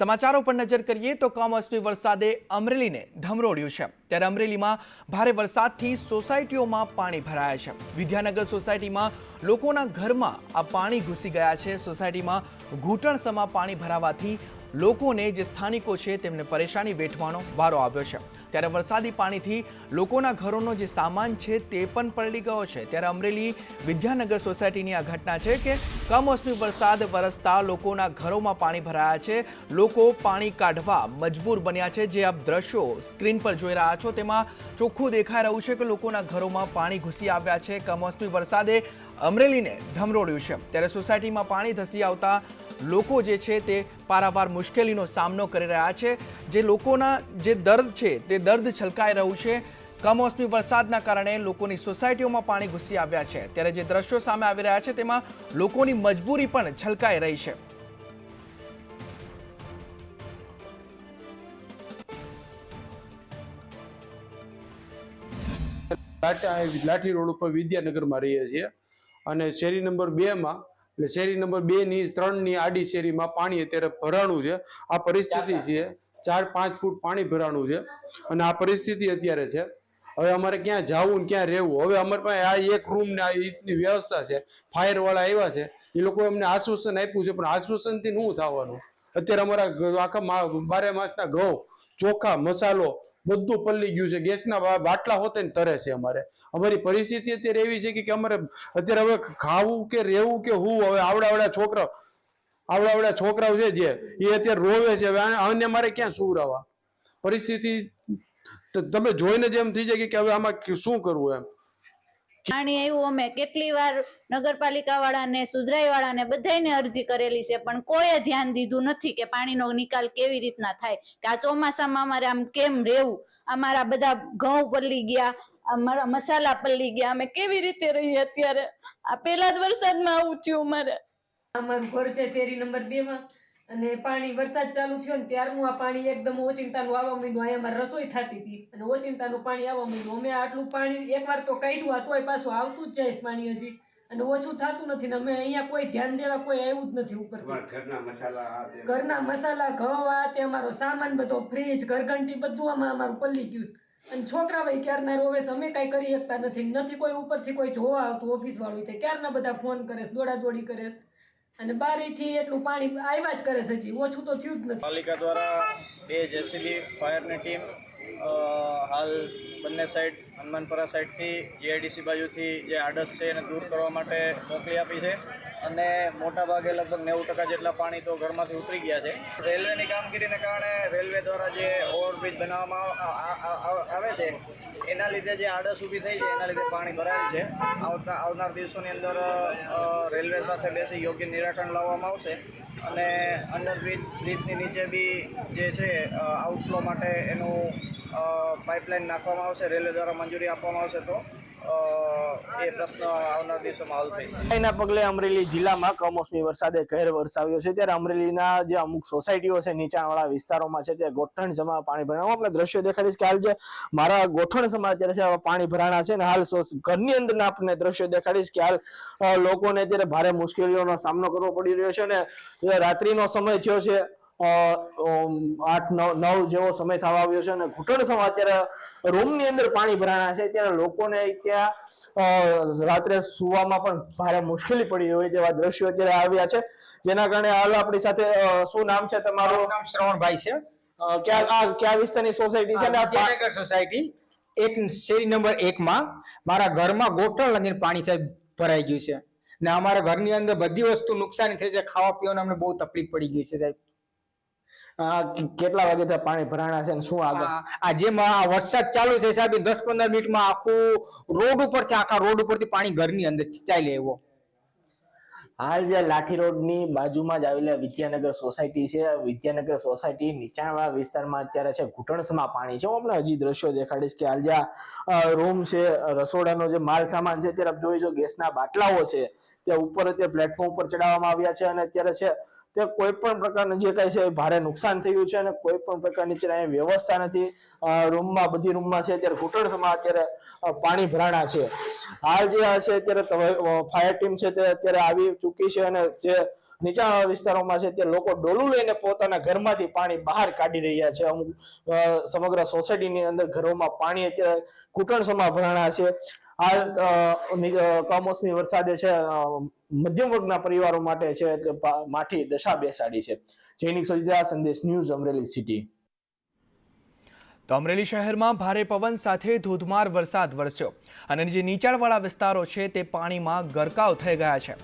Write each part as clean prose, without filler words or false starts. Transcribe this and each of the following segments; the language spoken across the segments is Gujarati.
સમાચારો પર નજર કરીએ તો કમોસમી વરસાદે અમરેલીને ધમરોળ્યું છે। ત્યારે અમરેલીમાં ભારે વરસાદથી સોસાયટીઓમાં પાણી ભરાયા છે। વિદ્યાનગર સોસાયટીમાં લોકોના ઘરમાં આ પાણી ઘૂસી ગયા છે। સોસાયટીમાં ઘૂંટણસમા પાણી ભરાવાથી લોકોને જે સ્થાનિકો છે તેમને પરેશાની વેઠવાનો વારો આવ્યો છે। ત્યારે વરસાદી પાણીથી લોકોના ઘરોનો જે સામાન છે તે પણ પલળી ગયો છે। ત્યારે અમરેલી વિદ્યાનગર સોસાયટીની આ ઘટના છે કે કમોસમી વરસાદ વરસતા લોકોના ઘરોમાં પાણી ભરાયા છે। લોકો પાણી કાઢવા મજબૂર બન્યા છે। જે આપ દ્રશ્યો સ્ક્રીન પર જોઈ રહ્યા છો તેમાં ચોખ્ખું દેખાઈ રહ્યું છે કે લોકોના ઘરોમાં પાણી ઘૂસી આવ્યા છે। કમોસમી વરસાદે અમરેલીને ધમરોળ્યું છે। ત્યારે સોસાયટીમાં પાણી ધસી આવતા લોકો જે છે તે પારાવાર મુશ્કેલીનો સામનો કરી રહ્યા છે। જે લોકોના જે દર્દ છે તે દર્દ છલકાઈ રહ્યું છે। કમોસમી વરસાદના કારણે લોકોની સોસાયટીઓમાં પાણી ઘૂસી આવ્યા છે। ત્યારે જે દ્રશ્યો સામે આવી રહ્યા છે તેમાં લોકોની મજબૂરી પણ છલકાઈ રહી છે। લાઠી રોડ ઉપર વિદ્યાનગરમાં રહીએ છીએ અને શેરી નંબર 2 માં એટલે શેરી નંબર 2 ની 3 ની આડી શેરીમાં પાણી અત્યારે ભરાણું છે। આ પરિસ્થિતિ છે 4-5 ફૂટ પાણી ભરાણું છે અને આ પરિસ્થિતિ અત્યારે છે। હવે અમારે ક્યાં જવું ને ક્યાં રહેવું? હવે અમારી પાસે આ એક રૂમ ને આ રીતની વ્યવસ્થા છે। ફાયર વાળા આવ્યા છે, એ લોકો અમને આશ્વાસન આપ્યું છે, પણ આશ્વાસનથી શું થવાનું? અત્યારે અમારા આખા 12 માસના ઘઉં, ચોખા, મસાલો બધું પલળી ગયું છે। ગેસના બાટલા હોતે ને તરે છે। અમારી પરિસ્થિતિ અત્યારે એવી છે કે અમારે અત્યારે હવે ખાવું કે રહેવું કે હું? હવે આવડા છોકરાઓ છે જે એ અત્યારે રોવે છે। હવે આને મારે ક્યાં સુવરાવા? પરિસ્થિતિ તમે જોઈને જ એમ થઈ જાય કે હવે આમાં શું કરવું એમ। પાણી આવ્યું, અમે કેટલી વાર નગરપાલિકા વાળાને, સુધરાઈ વાળાને બધાને અરજી કરેલી છે, પણ કોઈએ ધ્યાન દીધું નથી કે પાણીનો નિકાલ કેવી રીતના થાય, કે આ ચોમાસામાં અમારે આમ કેમ રહેવું? અમારા બધા ઘઉં પલળી ગયા, અમારા મસાલા પલળી ગયા, અમે કેવી રીતે રહીએ અત્યારે? આ પહેલા જ વરસાદમાં આવું થયું અમારે। અમારું ઘર છે શેરી નંબર 2 માં અને પાણી વરસાદ ચાલુ થયો ને ત્યારનું આ પાણી એકદમ ઓચિંતાનું આવવા માંડ્યું। અહીંયા અમારે રસોઈ થતી હતી અને ઓચિંતાનું પાણી આવવા માંડ્યું। અમે આટલું પાણી એકવાર તો કાઢ્યું તોય પાછું આવતું જ જાય પાણી હજી, અને ઓછું થતું નથી ને અમે અહીંયા કોઈ ધ્યાન દેવા કોઈ આવ્યું જ નથી ઉપર। ઘરના મસાલા, ઘઉં, આ તે અમારો સામાન બધો, ફ્રીજ, ઘરઘંટી બધું આમાં અમારું પલ્લી ગયું અને છોકરા ભાઈ ક્યારના રોવે છે। અમે કાંઈ કરી શકતા નથી કોઈ ઉપરથી કોઈ જોવા આવતું ઓફિસ વાળું છે, ક્યારના બધા ફોન કરે, દોડાદોડી કરે અને બારીથી એટલું પાણી આવ્યા જ કરે છે, હજી ઓછું તો થયું જ નથી। પાલિકા દ્વારા 2 જેસીબી ફાયરની ટીમ હાલ બંને સાઈડ હનુમાનપરા સાઈડથી જીઆઈડીસી બાજુથી જે આડસ છે એને દૂર કરવા માટે મોકલી આપી છે અને મોટાભાગે લગભગ 90% જેટલા પાણી તો ઘરમાંથી ઉતરી ગયા છે। રેલવેની કામગીરીને કારણે રેલવે દ્વારા જે ઓવરબ્રિજ બનાવવામાં આવે છે એના લીધે જે આડસ ઊભી થઈ છે એના લીધે પાણી ભરાયેલ છે। આવનાર દિવસોની અંદર રેલવે સાથે બેસી યોગ્ય નિરાકરણ લાવવામાં આવશે અને અંડરબ્રિજની નીચે બી જે છે આઉટફ્લો માટે એનું પાઇપલાઇન નાખવામાં આવશે। રેલવે દ્વારા મંજૂરી આપવામાં આવશે તો એ પ્રશ્ન આવનાર દિવસોમાં હલ થઈ શકે। એના પગલે અમરેલી જિલ્લામાં કમોસમી વરસાદે કહેર વરસાવ્યો છે। ત્યારે અમરેલીના જે અમુક સોસાયટીઓ છે નીચાણવાળા વિસ્તારોમાં છે ત્યાં ગોઠણ સમા પાણી ભરાણા, આપણે દ્રશ્યો દેખાડીશ કે હાલ જે મારા ગોઠણ સમા અત્યારે છે પાણી ભરાણા છે ને હાલ ઘરની અંદરના આપણે દ્રશ્યો દેખાડીશ કે હાલ લોકોને અત્યારે ભારે મુશ્કેલીઓનો સામનો કરવો પડી રહ્યો છે અને રાત્રિનો સમય થયો છે 8-9 જેવો સમય થવા આવ્યો છે અને ઘૂંટણ સમા અત્યારે રૂમની અંદર પાણી ભરાણા છે। ત્યારે લોકોને ત્યાં રાત્રે સુવામાં પણ ભારે મુશ્કેલી પડી હોય તેવા દ્રશ્યો અત્યારે આવ્યા છે, જેના કારણે હાલ આપણી સાથે શું નામ છે તમારું? નામ શ્રવણભાઈ છે। ક્યાં વિસ્તારની સોસાયટી છે? વિદ્યાનગર સોસાયટી એક શેરી નંબર 1 માં મારા ઘરમાં ગોઠણ લગીને પાણી સાહેબ ભરાઈ ગયું છે ને અમારા ઘરની અંદર બધી વસ્તુ નુકસાની થઈ છે। ખાવા પીવાનું અમને બહુ તકલીફ પડી ગઈ છે સાહેબ। કેટલા વાગે પાણી ભરાણા છે ને શું આગળ? આ જેમાં વરસાદ ચાલુ છે સાહેબ 10-15 મિનિટમાં આખું રોડ ઉપર છે, આખા રોડ ઉપરથી પાણી ઘરની અંદર ચાલી આવ્યો। હાલ જે લાઠી રોડની બાજુમાં જ આવેલા વિદ્યાનગર સોસાયટી છે, વિદ્યાનગર સોસાયટી નીચાણવાળા વિસ્તારમાં અત્યારે છે ઘૂંટણસમાં પાણી છે। હું આપણે હજી દ્રશ્યો દેખાડીશ કે હાલ જે રૂમ છે, રસોડાનો જે માલ સામાન છે ત્યારે જોઈ જો ગેસના બાટલાઓ છે ત્યાં ઉપર અત્યારે પ્લેટફોર્મ ઉપર ચડાવવામાં આવ્યા છે અને અત્યારે છે તે કોઈ પણ પ્રકારનું જે કઈ છે ભારે નુકસાન થયું છે અને કોઈ પણ પ્રકારની અત્યારે વ્યવસ્થા નથી। રૂમમાં બધી રૂમમાં છે ત્યારે ઘૂંટણસમાં અત્યારે પાણી ભરાણા છે। હાલ જે છે અત્યારે ફાયર ટીમ છે તે અત્યારે આવી ચૂકી છે અને જે નીચાણવાળા વિસ્તારોમાં છે તે લોકો ડોલું લઈને પોતાના ઘરમાંથી પાણી બહાર કાઢી રહ્યા છે. અમુક સમગ્ર સોસાયટીની અંદર ઘરોમાં પાણી અત્યારે ઘૂંટણસમાં ભરાણા છે. હાલ કમોસમી વરસાદે છે મધ્યમ વર્ગના પરિવારો માટે છે એટલે માઠી દશા બેસાડી છે. જૈનિક સોજિત્રા, સંદેશ ન્યૂઝ, અમરેલી સિટી. તો અમરેલી શહેરમાં ભારે પવન સાથે ધોધમાર વરસાદ વરસ્યો અને જે નીચાણવાળા વિસ્તારો છે તે પાણીમાં ગરકાવ થઈ ગયા છે.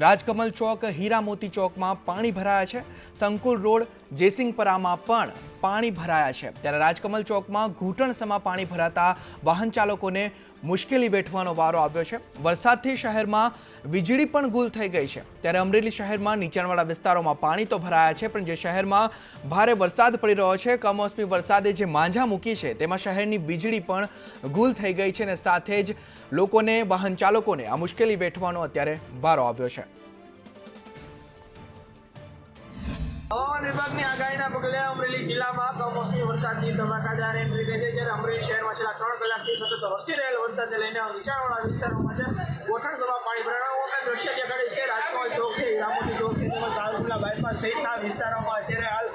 રાજકમલ ચોક, હીરામોતી ચોકમાં પાણી ભરાયા છે. સંકુલ રોડ, જેસિંગપરામાં પણ પાણી ભરાયા છે. ત્યારે રાજકમલ ચોકમાં ઘૂંટણસમાં પાણી ભરાતા વાહન ચાલકોને મુશ્કેલી વેઠવાનો વારો આવ્યો છે. વરસાદથી શહેરમાં વીજળી પણ ગુલ થઈ ગઈ છે. ત્યારે અમરેલી શહેરમાં નીચાણવાળા વિસ્તારોમાં પાણી તો ભરાયા છે, પણ જે શહેરમાં ભારે વરસાદ પડી રહ્યો છે, કમોસમી વરસાદે જે માંઝા મૂકી છે તેમાં શહેરની વીજળી પણ ગુલ થઈ ગઈ છે અને સાથે જ લોકોને, વાહન ચાલકોને આ મુશ્કેલી વેઠવાનો અત્યારે વારો આવ્યો છે. હવામાન વિભાગની આગાહીના પગલે અમરેલી જિલ્લામાં કમોસમી વરસાદની ધમાકાદાર એન્ટ્રી થઈ છે. જ્યારે અમરેલી શહેરમાં છેલ્લા 3 કલાકથી સતત વરસી રહેલ વરસાદને લઈને નીચાણવાળા વિસ્તારોમાં છે ગોઠણસભા પાણી ભરાવાના દ્રશ્ય દેખાડે છે. રાજકમલ ચોક છે, હીરામોતી ચોક છે, તેમજ સાવરકુંડલા બાયપાસ સહિતના વિસ્તારોમાં અત્યારે હાલ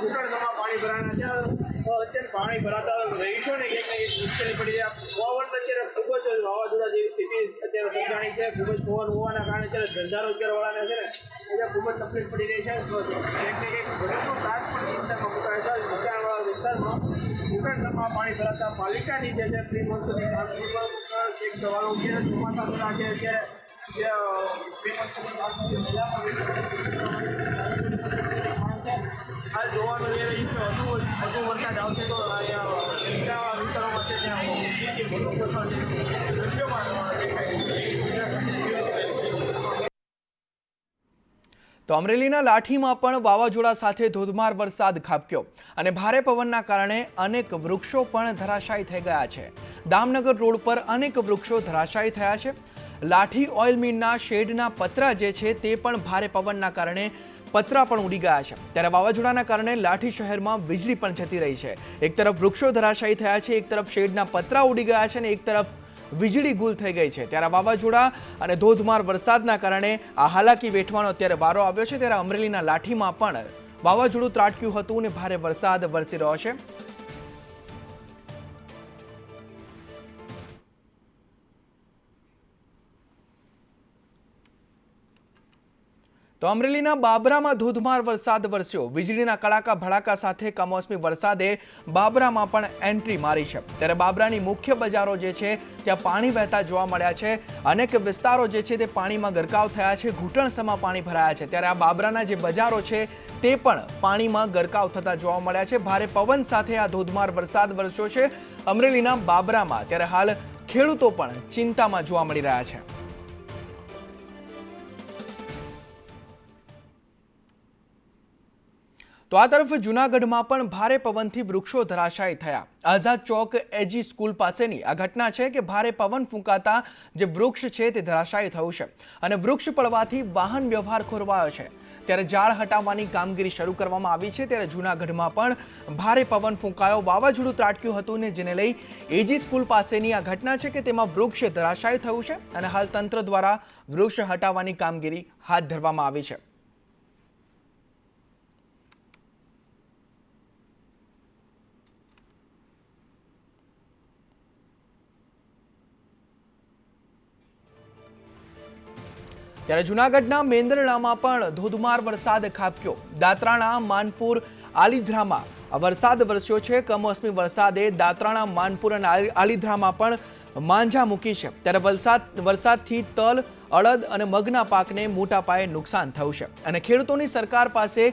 ઘૂંટણસભા પાણી ભરાના છે. અત્યારે પાણી ભરાતા રહીશોને ક્યાંક ને ક્યાંક મુશ્કેલી પડી છે. પવન અત્યારે ખૂબ જ વાવાઝોડા જેવી સ્થિતિ અત્યારે સર્જાણી છે. ખૂબ જ પવન હોવાના કારણે અત્યારે ધંધા રોજગારવાળાને છે ને એટલે ખૂબ જ તકલીફ પડી રહી છે. વિસ્તારમાં પાણી ભરાતા પાલિકાની જે છે પ્રી મોન્સૂનની કામગીરી પર એક સવાલ ઉઠે છે. ચોમાસા દરમિયાન હાલ જોવાનું એ રહ્યું કે વધુ વરસાદ આવશે તો નીચાણવાળા વિસ્તારોમાં છે ત્યાં વધુ દ્રશ્યોમાં તો અમરેલીના લાઠીમાં પણ વાવાઝોડા સાથે ધોધમાર વરસાદ ખાબક્યો અને ભારે પવનના કારણે અનેક વૃક્ષો પણ ધરાશાયી થઈ ગયા છે. દામનગર રોડ પર અનેક વૃક્ષો ધરાશાયી થયા છે. લાઠી ઓઇલ મિલના શેડના પતરા જે છે તે પણ ભારે પવનના કારણે પતરા પણ ઉડી ગયા છે. ત્યારે વાવાઝોડાના કારણે લાઠી શહેરમાં વીજળી પણ જતી રહી છે. એક તરફ વૃક્ષો ધરાશાયી થયા છે, એક તરફ શેડના પતરા ઉડી ગયા છે અને એક તરફ વીજળી ગુલ થઈ ગઈ છે. ત્યારે વાવાઝોડા અને ધોધમાર વરસાદના કારણે આ હાલાકી વેઠવાનો અત્યારે વારો આવ્યો છે. ત્યારે અમરેલીના લાઠીમાં પણ વાવાઝોડું ત્રાટક્યું હતું અને ભારે વરસાદ વરસી રહ્યો છે. તો અમરેલીના બાબરામાં ધોધમાર વરસાદ વરસ્યો. વીજળીના કડાકા ભડાકા સાથે કમોસમી વરસાદે બાબરામાં પણ એન્ટ્રી મારી છે. ત્યારે બાબરાની મુખ્ય બજારો જે છે ત્યાં પાણી વહેતા જોવા મળ્યા છે. અનેક વિસ્તારો જે છે તે પાણીમાં ગરકાવ થયા છે, ઘૂંટણસમાં પાણી ભરાયા છે. ત્યારે આ બાબરાના જે બજારો છે તે પણ પાણીમાં ગરકાવ થતા જોવા મળ્યા છે. ભારે પવન સાથે આ ધોધમાર વરસાદ વરસ્યો છે અમરેલીના બાબરામાં. ત્યારે હાલ ખેડૂતો પણ ચિંતામાં જોવા મળી રહ્યા છે. તો આ તરફ જૂનાગઢમાં પણ ભારે પવનથી વૃક્ષો ધરાશાયી થયા. આઝાદ ચોક એજી સ્કૂલ પાસેની આ ઘટના છે કે ભારે પવન ફૂંકાતા જે વૃક્ષ છે તે ધરાશાયી થયું છે અને વૃક્ષ પડવાથી વાહન વ્યવહાર ખોરવાયો છે. ત્યારે ઝાડ હટાવવાની કામગીરી શરૂ કરવામાં આવી છે. ત્યારે જૂનાગઢમાં પણ ભારે પવન ફૂંકાયો, વાવાઝોડું ત્રાટક્યું હતું ને જેને લઈ એજી સ્કૂલ પાસેની આ ઘટના છે કે તેમાં વૃક્ષ ધરાશાયી થયું છે અને હાલ તંત્ર દ્વારા વૃક્ષ હટાવવાની કામગીરી હાથ ધરવામાં આવી છે. ત્યારે જૂનાગઢના મેંદરડામાં પણ ધોધમાર વરસાદ ખાબક્યો. દાત્રાણા, માનપુર, આલીધ્રામાં વરસાદ વરસ્યો છે. કમોસમી વરસાદે દાત્રાણા, માનપુર અને આલીધ્રામાં પણ માંઝા મૂકી છે. ત્યારે વરસાદથી તલ, અડદ અને મગના પાકને મોટા પાયે નુકસાન થયું છે અને ખેડૂતોની સરકાર પાસે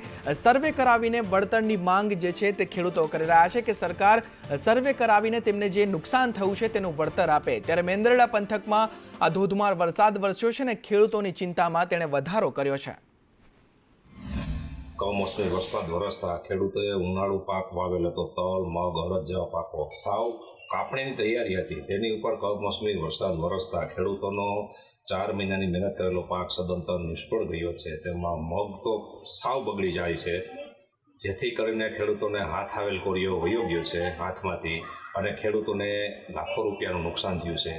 સર્વે કરાવીને વળતરની માંગ જે છે તે ખેડૂતો કરી રહ્યા છે કે સરકાર સર્વે કરાવીને તેમને જે નુકસાન થયું છે તેનું વળતર આપે. ત્યારે મેંદરડા પંથકમાં આ ધોધમાર વરસાદ વરસ્યો છે અને ખેડૂતોની ચિંતામાં તેણે વધારો કર્યો છે. કમોસમી વરસાદ વરસતા ખેડૂતોએ ઉનાળુ પાક વાવેલ હતો. તલ, મગ, અડદ જેવા પાકો સાવ કાપણીની તૈયારી હતી. તેની ઉપર કમોસમી વરસાદ વરસતા ખેડૂતોનો 4 મહિનાની મહેનત કરેલો પાક સદંતર નિષ્ફળ ગયો છે. તેમાં મગ તો સાવ બગડી જાય છે, જેથી કરીને ખેડૂતોને હાથ આવેલ કોરિયો વયો ગયો છે હાથમાંથી અને ખેડૂતોને લાખો રૂપિયાનું નુકસાન થયું છે.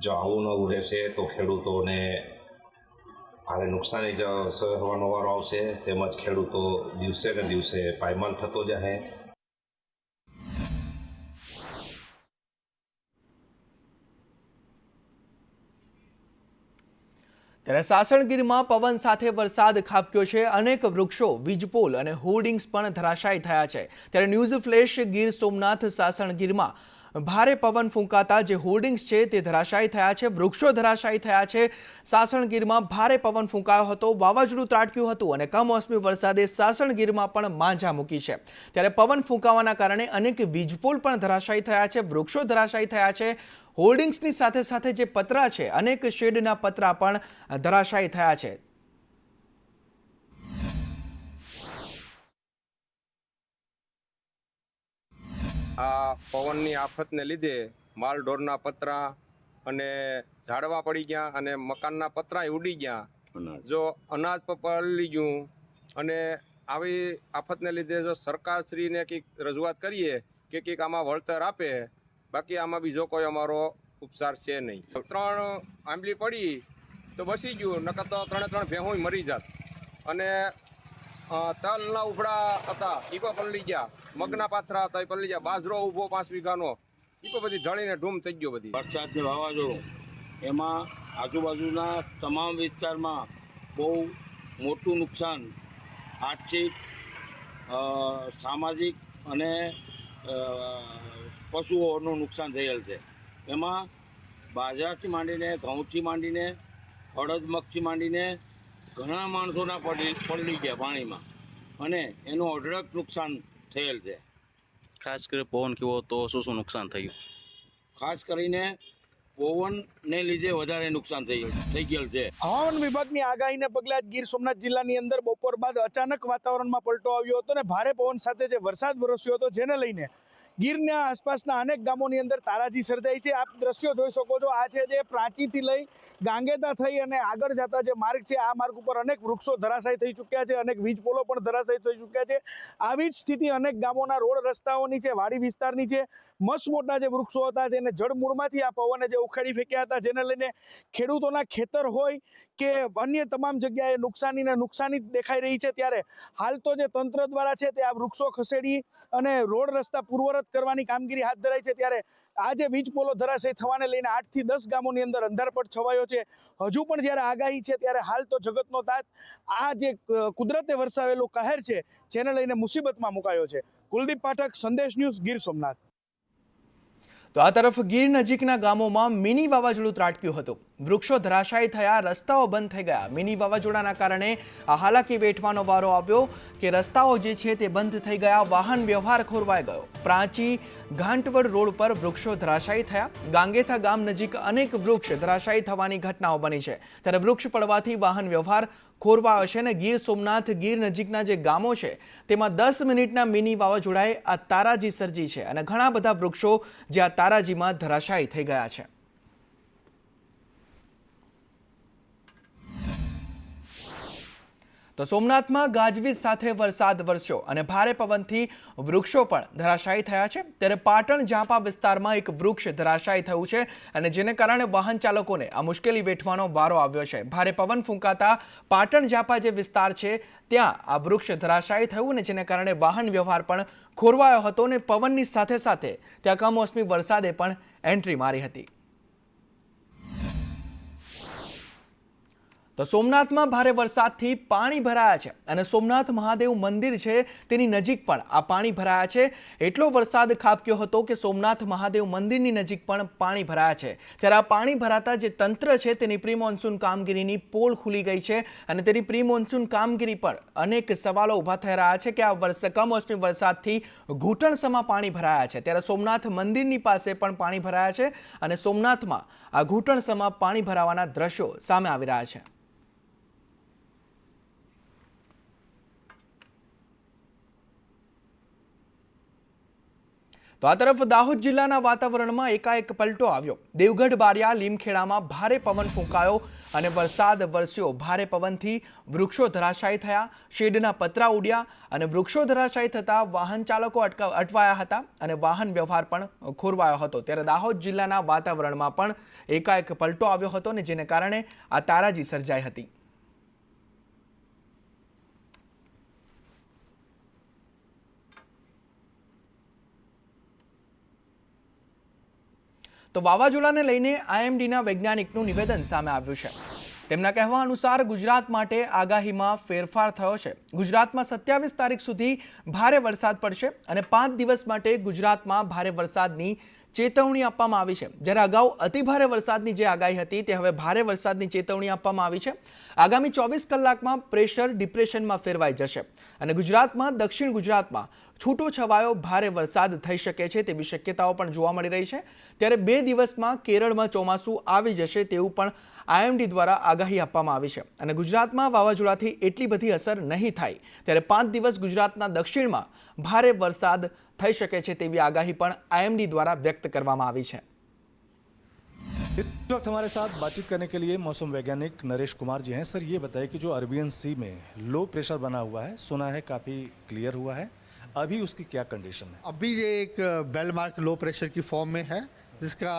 જો આવું નવું રહેશે તો ખેડૂતોને ભારે નુકસાની સહવાનો વારો આવશે, તેમજ ખેડૂતો દિવસે ને દિવસે પાયમાલ થતો જશે. ત્યારે સાસણગીરમાં પવન સાથે વરસાદ ખાબક્યો છે. અનેક વૃક્ષો, વીજપોલ અને હોર્ડિંગ્સ પણ ધરાશાયી થયા છે. ત્યારે ન્યૂઝ ફ્લેશ ગીર સોમનાથ સાસણગીરમાં ભારે પવન ફૂંકાતા જે હોર્ડિંગ્સ છે તે ધરાશાયી થયા છે, વૃક્ષો ધરાશાયી થયા છે. સાસણગીરમાં ભારે પવન ફૂંકાયો હતો, વાવાઝોડું ત્રાટક્યું હતું અને કમોસમી વરસાદે સાસણગીરમાં પણ માંજા મૂકી છે. ત્યારે પવન ફૂંકાવાના કારણે અનેક વીજપોલ પણ ધરાશાયી થયા છે, વૃક્ષો ધરાશાયી થયા છે. હોર્ડિંગ્સની સાથે સાથે જે પતરા છે, અનેક શેડના પતરા પણ ધરાશાયી થયા છે. આ પવનની આફતને લીધે માલઢોરના પતરા અને ઝાડવા પડી ગયા અને મકાનના પતરાય ઉડી ગયા. જો અનાજ પલળી ગયું અને આવી આફતને લીધે જો સરકારશ્રીને કંઈક રજૂઆત કરીએ કે કંઈક આમાં વળતર આપે, બાકી આમાં બીજો કોઈ અમારો ઉપચાર છે નહીં. 3 આંબલી પડી તો બસી ગયું, નકર તો 3 ભેહું મરી જાત. અને તલના ઉભડા હતા એ પણ પલળી ગયા, મગના પાથરા હતા એ પલળી ગયા, બાજરો ઊભો 5 વીઘાનો એ પણ બધી ઢળીને ઢૂમ થઈ ગયો. બધી વરસાદની વાવાઝોડું એમાં આજુબાજુના તમામ વિસ્તારમાં બહુ મોટું નુકસાન આર્થિક, સામાજિક અને પશુઓનું નુકસાન થયેલ છે. એમાં બાજરાથી માંડીને, ઘઉંથી માંડીને, અડદ મગથી માંડીને ઘણા માણસોના પલળી ગયા પાણીમાં અને એનું અઢળક નુકસાન થયેલ છે. ખાસ કરી પવન કેવો તો શું નુકસાન થયું? ખાસ કરીને પવનને લીધે વધારે નુકસાન થઈ ગયેલ છે. હવામાન વિભાગની આગાહીને પગલે આજ ગીર સોમનાથ જિલ્લાની અંદર બપોર બાદ અચાનક વાતાવરણમાં પલટો આવ્યો હતો અને ભારે પવન સાથે જે વરસાદ વરસ્યો હતો, જેને લઈને ગીરના આસપાસના અનેક ગામોની અંદર તારાજી સર્જાઈ છે. આપ દ્રશ્યો જોઈ શકો છો. આ છે જે પ્રાંચીથી લઈ ગાંગેતા થઈ અને આગળ જતા જે માર્ગ છે, આ માર્ગ ઉપર અનેક વૃક્ષો ધરાશાયી થઈ ચૂક્યા છે, અનેક વીજ પોલો પણ ધરાશાયી થઈ ચૂક્યા છે. આવી જ સ્થિતિ અનેક ગામોના રોડ રસ્તાઓની છે, વાડી વિસ્તારની છે. મસ્ત મોટા જે વૃક્ષો હતા તેને જળમૂળમાંથી આ પવને જે ઉખાડી ફેંક્યા હતા, જેને લઈને ખેડૂતોના ખેતર હોય કે અન્ય તમામ જગ્યાએ નુકસાની દેખાઈ રહી છે. ત્યારે હાલ તો જે તંત્ર દ્વારા છે તે આ વૃક્ષો ખસેડી અને રોડ રસ્તા પૂર્વરત કરવાની કામગીરી હાથ ધરાઈ છે. ત્યારે આ જે વીજ પોલો ધરાશાયી થવાને લઈને 8 થી 10 ગામોની અંદર અંધારપટ છવાયો છે. હજુ પણ જ્યારે આગાહી છે ત્યારે હાલ તો જગતનો તાત આ જે કુદરતે વરસાવેલું કહેર છે, જેને લઈને મુસીબતમાં મુકાયો છે. કુલદીપ પાઠક, સંદેશ ન્યૂઝ, ગીર સોમનાથ. તો આ તરફ ગીર નજીકના ગામોમાં મિની વાવાઝોડું ત્રાટક્યું હતું, વૃક્ષો ધરાશાયી થયા, રસ્તાઓ બંધ થઈ ગયા. મિની વાવાઝોડાના કારણે આ હાલાકી વેઠવાનો વારો આવ્યો કે રસ્તાઓ જે છે તે બંધ થઈ ગયા, વાહન વ્યવહાર ખોરવાઈ ગયો. પ્રાંચી ઘાંટવડ રોડ પર વૃક્ષો ધરાશાયી થયા. ગાંગેથા ગામ નજીક અનેક વૃક્ષ ધરાશાયી થવાની ઘટનાઓ બની છે. ત્યારે વૃક્ષ પડવાથી વાહન વ્યવહાર ખોરવાયો છે અને ગીર સોમનાથ ગીર નજીકના જે ગામો છે તેમાં 10 મિનિટના મિની વાવાઝોડાએ આ તારાજી સર્જી છે અને ઘણા બધા વૃક્ષો જે આ તારાજીમાં ધરાશાયી થઈ ગયા છે. તો સોમનાથમાં ગાજવીજ સાથે વરસાદ વરસ્યો અને ભારે પવનથી વૃક્ષો પણ ધરાશાયી થયા છે. ત્યારે પાટણ ઝાંપા વિસ્તારમાં એક વૃક્ષ ધરાશાયી થયું છે અને જેને કારણે વાહન ચાલકોને આ મુશ્કેલી વેઠવાનો વારો આવ્યો છે. ભારે પવન ફૂંકાતા પાટણ ઝાંપા જે વિસ્તાર છે ત્યાં આ વૃક્ષ ધરાશાયી થયું અને જેને કારણે વાહન વ્યવહાર પણ ખોરવાયો હતો અને પવનની સાથે સાથે ત્યાં કમોસમી વરસાદે પણ એન્ટ્રી મારી હતી. તો સોમનાથમાં ભારે વરસાદથી પાણી ભરાયા છે અને સોમનાથ મહાદેવ મંદિર છે તેની નજીક પણ આ પાણી ભરાયા છે. એટલો વરસાદ ખાબક્યો હતો કે સોમનાથ મહાદેવ મંદિરની નજીક પણ પાણી ભરાયા છે. ત્યારે આ પાણી ભરાતા જે તંત્ર છે તેની પ્રી મોન્સૂન કામગીરીની પોલ ખુલી ગઈ છે અને તેની પ્રી મોન્સૂન કામગીરી પર અનેક સવાલો ઊભા થઈ રહ્યા છે કે આ કમોસમી વરસાદથી ઘૂંટણસમાં પાણી ભરાયા છે. ત્યારે સોમનાથ મંદિરની પાસે પણ પાણી ભરાયા છે અને સોમનાથમાં આ ઘૂંટણસમાં પાણી ભરાવાના દ્રશ્યો સામે આવી રહ્યા છે. તો આ તરફ દાહોદ જિલ્લાના વાતાવરણમાં એકાએક પલટો આવ્યો. દેવગઢ બારિયા લીમખેડામાં ભારે પવન ફૂંકાયો અને વરસાદ વરસ્યો. ભારે પવનથી વૃક્ષો ધરાશાયી થયા, શેડના પતરા ઉડ્યા અને વૃક્ષો ધરાશાયી થતાં વાહન ચાલકો અટવાયા હતા અને વાહન વ્યવહાર પણ ખોરવાયો હતો. ત્યારે દાહોદ જિલ્લાના વાતાવરણમાં પણ એકાએક પલટો આવ્યો હતો અને જેને કારણે આ તારાજી સર્જાઈ હતી. તો વાવાઝોડાને લઈને IMDના વૈજ્ઞાનિકનું નિવેદન સામે આવ્યું છે. તેમના કહેવા અનુસાર ગુજરાત માટે આગાહીમાં ફેરફાર થયો છે. ગુજરાતમાં 27 તારીખ સુધી ભારે વરસાદ પડશે અને 5 દિવસ માટે ગુજરાતમાં ભારે વરસાદની ચેતવણી આપવામાં આવી છે. જ્યારે અગાઉ અતિભારે વરસાદની જે આગાહી હતી તે હવે ભારે વરસાદની ચેતવણી આપવામાં આવી છે. આગામી 24 કલાકમાં પ્રેશર ડિપ્રેશનમાં ફેરવાઈ જશે અને ગુજરાતમાં દક્ષિણ ગુજરાતમાં છૂટો છવાયો ભારે વરસાદ થઈ શકે છે તેવી શક્યતાઓ પણ જોવા મળી રહી છે. ત્યારે 2 દિવસમાં કેરળમાં ચોમાસું આવી જશે તેવું પણ IMD દ્વારા આગાહી આપવામાં આવી છે અને ગુજરાતમાં વાવાઝોડાથી એટલી બધી અસર નહીં થાય. ત્યારે 5 દિવસ ગુજરાતના દક્ષિણમાં ભારે વરસાદ થઈ શકે છે તેવી આગાહી પણ IMD દ્વારા વ્યક્ત કરવામાં આવી છે. इस वक्त हमारे साथ बातचीत करने के लिए मौसम वैज्ञानिक नरेश कुमार जी हैं. सर ये बताइए कि जो अरबियन सी में लो प्रेशर बना हुआ है, सुना है काफ़ी क्लियर हुआ है, अभी उसकी क्या कंडीशन है? अभी ये एक बेल मार्क लो प्रेशर की फॉर्म में है जिसका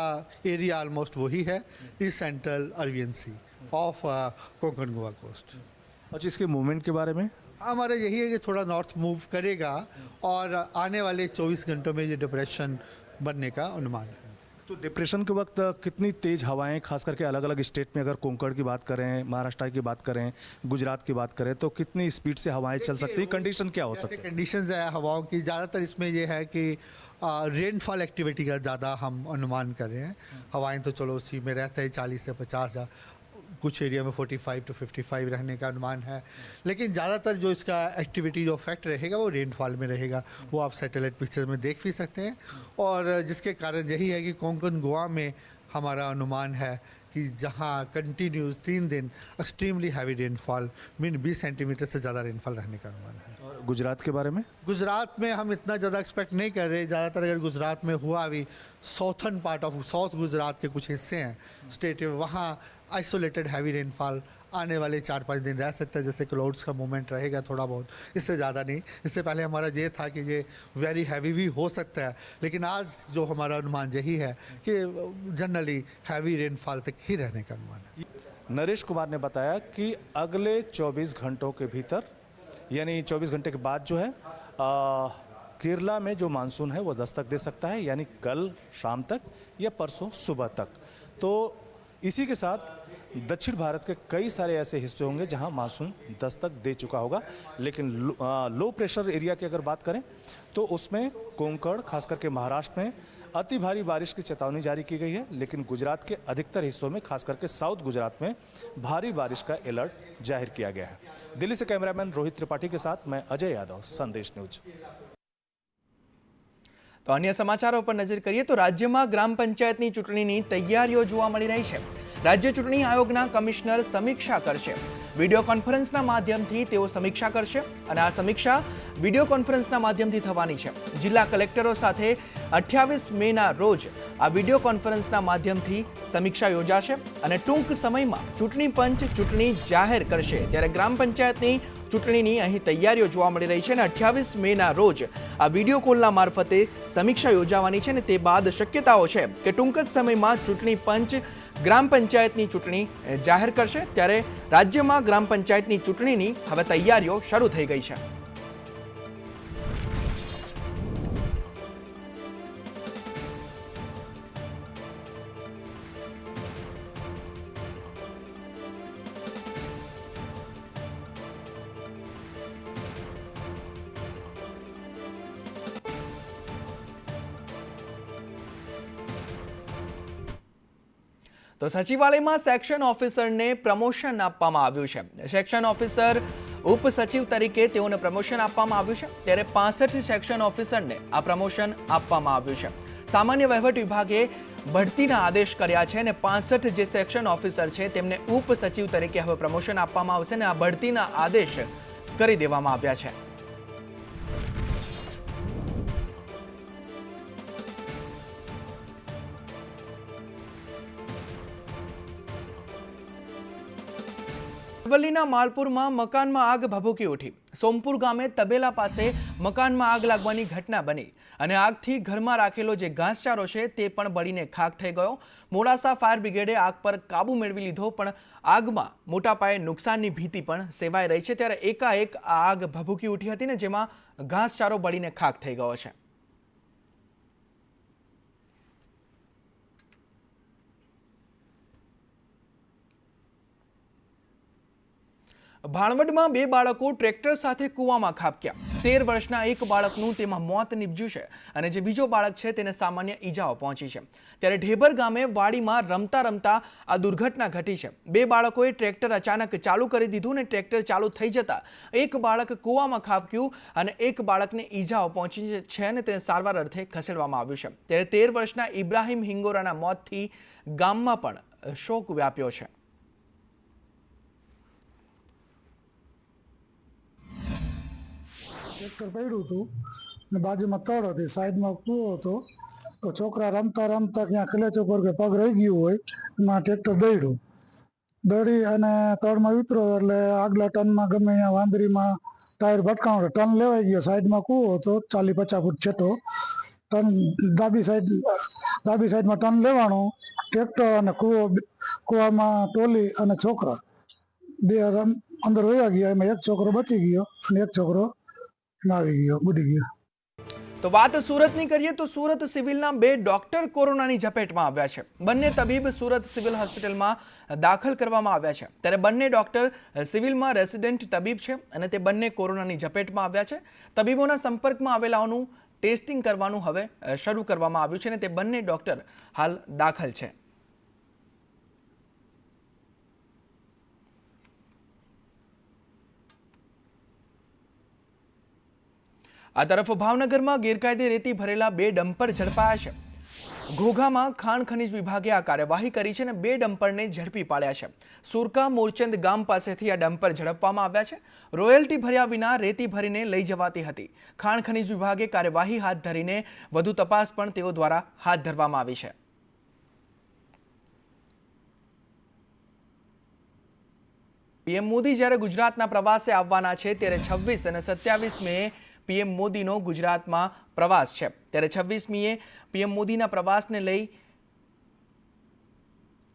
एरिया ऑलमोस्ट वही है east central Arabian Sea off Konkan Goa coast. अच्छा, इसके मूवमेंट के बारे में हमारा यही है कि थोड़ा नॉर्थ मूव करेगा और आने वाले 24 घंटों में ये डिप्रेशन बनने का अनुमान है. तो डिप्रेशन के वक्त कितनी तेज हवाएं, खास करके अलग अलग स्टेट में अगर कोंकण की बात करें, महाराष्ट्र की बात करें, गुजरात की बात करें, तो कितनी स्पीड से हवाएं चल सकती है? कंडीशन क्या हो सकती है? कंडीशंस है हवाओं की, ज़्यादातर इसमें ये है कि रेनफॉल एक्टिविटी का ज़्यादा हम अनुमान कर रहे हैं. हवाएं तो चलो उसी में रहता है 40 से 50, कुछ एरिया में 45 to 55 रहने का अनुमान है. लेकिन ज़्यादातर जो इसका एक्टिविटी जो इफेक्ट रहेगा वो रेनफॉल में रहेगा. वो आप सैटेलाइट पिक्चर्स में देख भी सकते हैं. और जिसके कारण यही है कि कोंकण गोवा में हमारा अनुमान है कि जहां कंटिन्यूस 3 दिन extremely heavy rainfall mean 20 centimetre से ज़्यादा रेनफॉल रहने का अनुमान है. और गुजरात के बारे में? गुजरात में हम इतना ज़्यादा एक्सपेक्ट नहीं कर रहे. ज़्यादातर अगर गुजरात में हुआ भी, southern part of south Gujarat के कुछ हिस्से हैं स्टेट में, वहाँ आइसोलेटेड हैवी रेनफॉल आने वाले 4-5 दिन रह सकता है. जैसे क्लाउड्स का मूवमेंट रहेगा थोड़ा बहुत, इससे ज़्यादा नहीं. इससे पहले हमारा ये था कि ये वेरी हैवी भी हो सकता है, लेकिन आज जो हमारा अनुमान यही है कि जनरली हैवी रेनफॉल तक ही रहने का अनुमान है. नरेश कुमार ने बताया कि अगले 24 घंटों के भीतर, यानी 24 घंटे के बाद जो है केरला में जो मानसून है वो दस्तक दे सकता है, यानी कल शाम तक या परसों सुबह तक. तो इसी के साथ दक्षिण भारत के कई सारे ऐसे हिस्से होंगे जहां मानसून दस्तक दे चुका होगा. लेकिन लो प्रेशर एरिया की अगर बात करें तो उसमें कोंकण, खास करके महाराष्ट्र में अति भारी बारिश की चेतावनी जारी की गई है. लेकिन गुजरात के अधिकतर हिस्सों में, खास करके साउथ गुजरात में भारी बारिश का अलर्ट जाहिर किया गया है. दिल्ली से कैमरामैन रोहित त्रिपाठी के साथ मैं अजय यादव, संदेश न्यूज. તો અન્ય સમાચારો પર નજર કરીએ તો રાજ્યમાં ગ્રામ પંચાયતની ચૂંટણીની તૈયારીઓ જોવા મળી રહી છે. રાજ્ય ચૂંટણી આયોગના કમિશનર સમીક્ષા કરશે. વિડીયો કોન્ફરન્સના માધ્યમથી તેઓ સમીક્ષા કરશે અને આ સમીક્ષા વિડીયો કોન્ફરન્સના માધ્યમથી થવાની છે. જિલ્લા કલેક્ટરો સાથે 28 મેના રોજ આ વિડીયો કોન્ફરન્સના માધ્યમથી સમીક્ષા યોજાશે અને ટૂંક સમયમાં ચૂંટણી પંચ ચૂંટણી જાહેર કરશે. ત્યારે ગ્રામ પંચાયતની ચૂંટણીની અહીં તૈયારીઓ જોવા મળી રહી છે અને 28 મેના રોજ આ વિડીયો કોલના મારફતે સમીક્ષા યોજાવાની છે અને તે બાદ શક્યતાઓ છે કે ટૂંક જ સમયમાં ચૂંટણી પંચ ગ્રામ પંચાયતની ચૂંટણી જાહેર કરશે. ત્યારે રાજ્યમાં ગ્રામ પંચાયતની ચૂંટણીની હવે તૈયારીઓ શરૂ થઈ ગઈ છે. તો સચિવાલયમાં સેક્શન ઓફિસરને પ્રમોશન આપવામાં આવ્યું છે. સેક્શન ઓફિસર ઉપસચિવ તરીકે તેઓને પ્રમોશન આપવામાં આવ્યું છે. ત્યારે 65 સેક્શન ઓફિસરને આ પ્રમોશન આપવામાં આવ્યું છે. સામાન્ય વહીવટ વિભાગે બઢતીના આદેશ કર્યા છે અને 65 જે સેક્શન ઓફિસર છે તેમને ઉપસચિવ તરીકે હવે પ્રમોશન આપવામાં આવશે અને આ બઢતીના આદેશ કરી દેવામાં આવ્યા છે. અરવલ્લીના માલપુરમાં મકાનમાં આગ ભભૂકી ઉઠી. સોમપુર ગામે તબેલા પાસે મકાનમાં આગ લાગવાની ઘટના બની અને આગથી ઘરમાં રાખેલો જે ઘાસચારો છે તે પણ બળીને ખાખ થઈ ગયો. મોડાસા ફાયર બ્રિગેડે આગ પર કાબુ મેળવી લીધો, પણ આગમાં મોટા પાયે નુકસાનની ભીતિ પણ સેવાઈ રહી છે. ત્યારે એકાએક આ આગ ભભૂકી ઉઠી હતી ને જેમાં ઘાસચારો બળીને ખાખ થઈ ગયો છે. ભાણવડમાં 2 બાળકો ટ્રેક્ટર સાથે કૂવામાં ખાબક્યા. 13 વર્ષના એક બાળકનું તેમાં મોત નીપજ્યું છે અને જે બીજો બાળક છે તેને સામાન્ય ઈજાઓ પહોંચી છે. ત્યારે ઢેબર ગામે વાડીમાં રમતા રમતા આ દુર્ઘટના ઘટી છે. 2 બાળકોએ ટ્રેક્ટર અચાનક ચાલુ કરી દીધું અને ટ્રેક્ટર ચાલુ થઈ જતા એક બાળક કૂવામાં ખાબક્યું અને એક બાળકને ઈજાઓ પહોંચી છે અને તેને સારવાર અર્થે ખસેડવામાં આવ્યું છે. ત્યારે 13 વર્ષના ઇબ્રાહિમ હિંગોરાના મોતથી ગામમાં પણ શોક વ્યાપ્યો છે. ટ્રેક્ટર પડ્યું હતું ને બાજુમાં તળ હતી, સાઈડમાં કૂવો હતો, તો છોકરા રમતા રમતા ક્યાં ક્લેચ ઉપર કે પગ રહી ગયું હોય એમાં ટ્રેક્ટર દોડી અને તળમાં વિતરો એટલે આગલા ટનમાં ગમે અહીંયા વાંદરીમાં ટાયર ભટકાણો, ટન લેવાઈ ગયો. સાઈડમાં કૂવો હતો 40-50 ફૂટ છેટો, ટન ડાબી સાઈડમાં ટન લેવાનું, ટ્રેક્ટર અને કૂવામાં ટોલી અને છોકરા 2 અંદર વયા ગયા. એમાં એક છોકરો બચી ગયો અને એક છોકરો આવી ગયો, બુડી ગયો. તો વાત સુરતની કરીએ તો સુરત સિવિલના 2 ડોક્ટર કોરોનાની ઝપેટમાં આવ્યા છે. બંને તબીબ સુરત સિવિલ હોસ્પિટલમાં દાખલ કરવામાં આવ્યા છે. ત્યારે બંને ડોક્ટર સિવિલમાં રેસિડેન્ટ તબીબ છે અને તે બંને કોરોનાની ઝપેટમાં આવ્યા છે. તબીબોના સંપર્કમાં આવેલાઓનું ટેસ્ટિંગ કરવાનું હવે શરૂ કરવામાં આવ્યું છે અને તે બંને ડોક્ટર હાલ દાખલ છે. આ તરફ ભાવનગરમાં ગેરકાયદે રેતી ભરેલા 2 ડમ્પર ઝડપાયા છે. ઘોઘામાં ખાણ ખનીજ વિભાગે આ કાર્યવાહી કરી છે અને 2 ડમ્પરને ઝડપી પાડ્યા છે. સુરકા મોરચંદ ગામ પાસેથી આ ડમ્પર ઝડપવામાં આવ્યા છે. રોયલ્ટી ભર્યા વિના રેતી ભરીને લઈ જવાતી હતી. ખાણ ખનીજ વિભાગે કાર્યવાહી હાથ ધરીને વધુ તપાસ પણ તેઓ દ્વારા હાથ ધરવામાં આવી છે. પીએમ મોદી જ્યારે ગુજરાતના પ્રવાસે આવવાના છે ત્યારે 26 અને 27 મે પીએમ મોદીનો ગુજરાતમાં પ્રવાસ છે. ત્યારે 26મીએ પીએમ મોદીના પ્રવાસને લઈ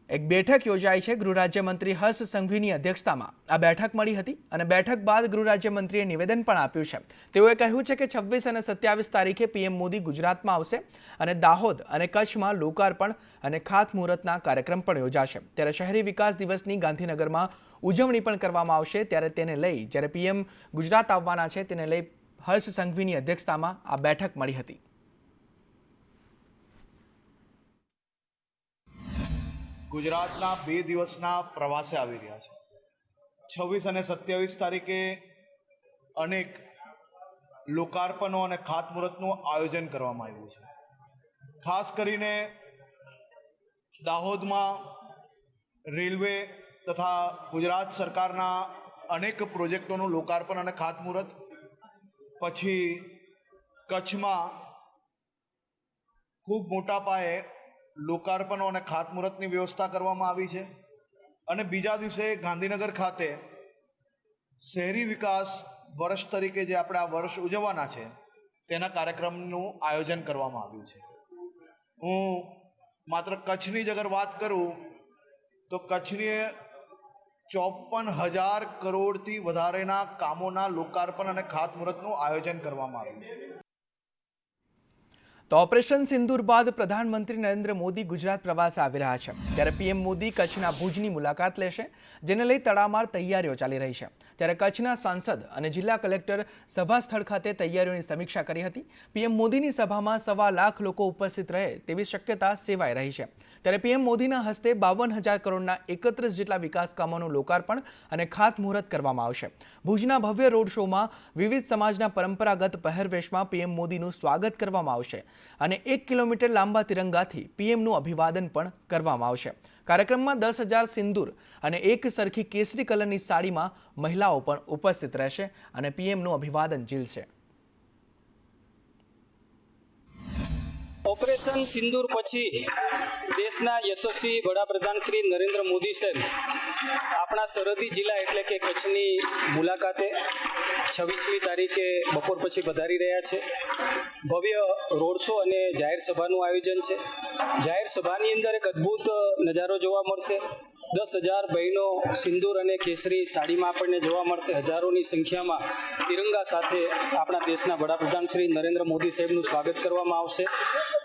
એક બેઠક યોજાઈ છે. ગૃહ રાજ્યમંત્રી હર્ષ સંઘવીની અધ્યક્ષતામાં આ બેઠક મળી હતી અને બેઠક બાદ ગૃહ રાજ્યમંત્રીએ નિવેદન પણ આપ્યું છે. તેઓએ કહ્યું છે કે 26 અને 27 તારીખે પીએમ મોદી ગુજરાતમાં આવશે અને દાહોદ અને કચ્છમાં લોકાર્પણ અને ખાતમુહૂર્તના કાર્યક્રમ પણ યોજાશે. ત્યારે શહેરી વિકાસ દિવસની ગાંધીનગરમાં ઉજવણી પણ કરવામાં આવશે. ત્યારે તેને લઈ જ્યારે પીએમ ગુજરાત આવવાના છે તેને લઈ હર્ષ સંઘવીની અધ્યક્ષતામાં આ બેઠક મળી હતી. ગુજરાતના 2 દિવસના પ્રવાસે આવી રહ્યા છે. 26 અને 27 તારીખે અનેક લોકાર્પણો અને ખાતમુહૂર્તનું આયોજન કરવામાં આવ્યું છે. ખાસ કરીને દાહોદમાં રેલવે તથા ગુજરાત સરકારના અનેક પ્રોજેક્ટોનું લોકાર્પણ અને ખાતમુહૂર્ત, પછી કચ્છમાં ખૂબ મોટા પાયે લોકાર્પણો અને ખાતમુહૂર્તની વ્યવસ્થા કરવામાં આવી છે અને બીજા દિવસે ગાંધીનગર ખાતે શહેરી વિકાસ વર્ષ તરીકે જે આપણે આ વર્ષ ઉજવવાના છે તેના કાર્યક્રમનું આયોજન કરવામાં આવ્યું છે. હું માત્ર કચ્છની જ અગર વાત કરું તો કચ્છની 54,000 કરોડથી વધારેના કામોના લોકાર્પણ અને ખાતમુહૂર્તનું આયોજન કરવામાં આવ્યું છે. તો ઓપરેશન સિંદૂર બાદ પ્રધાનમંત્રી નરેન્દ્ર મોદી ગુજરાત પ્રવાસે આવી રહ્યા છે. ત્યારે પીએમ મોદી કચ્છના ભુજની મુલાકાત લેશે, જેને લઈ તડામાર તૈયારીઓ ચાલી રહી છે. ત્યારે કચ્છના સાંસદ અને જિલ્લા કલેક્ટર સભા સ્થળ ખાતે તૈયારીઓની સમીક્ષા કરી હતી. પીએમ મોદીની સભામાં 1.25 લાખ લોકો ઉપસ્થિત રહે તેવી શક્યતા સેવાઈ રહી છે. ત્યારે પીએમ મોદીના હસ્તે 52,000 કરોડના 31 જેટલા વિકાસ કામોનું લોકાર્પણ અને ખાતમુહૂર્ત કરવામાં આવશે. ભુજના ભવ્ય રોડ શોમાં વિવિધ સમાજના પરંપરાગત પહેરવેશમાં પીએમ મોદીનું સ્વાગત કરવામાં આવશે અને 1 કિલોમીટર લાંબા તિરંગાથી પીએમનું અભિવાદન પણ કરવામાં આવશે. કાર્યક્રમમાં 10,000 સિંદૂર અને એક સરખી કેસરી કલરની સાડીમાં મહિલાઓ પણ ઉપસ્થિત રહેશે અને પીએમનું અભિવાદન ઝીલશે. ઓપરેશન સિંદૂર પછી દેશના યશસ્વી વડાપ્રધાન શ્રી નરેન્દ્ર મોદી સાહેબ આપણા સરહદી જિલ્લા એટલે કે કચ્છની મુલાકાતે 26મી તારીખે બપોર પછી પધારી રહ્યા છે. ભવ્ય રોડ શો અને જાહેર સભાનું આયોજન છે. જાહેર સભાની અંદર એક અદ્ભુત નજારો જોવા મળશે. 10,000 બહેનો સિંદૂર અને કેસરી સાડીમાં આપણને જોવા મળશે. હજારોની સંખ્યામાં તિરંગા સાથે આપણા દેશના વડાપ્રધાન શ્રી નરેન્દ્ર મોદી સાહેબનું સ્વાગત કરવામાં આવશે.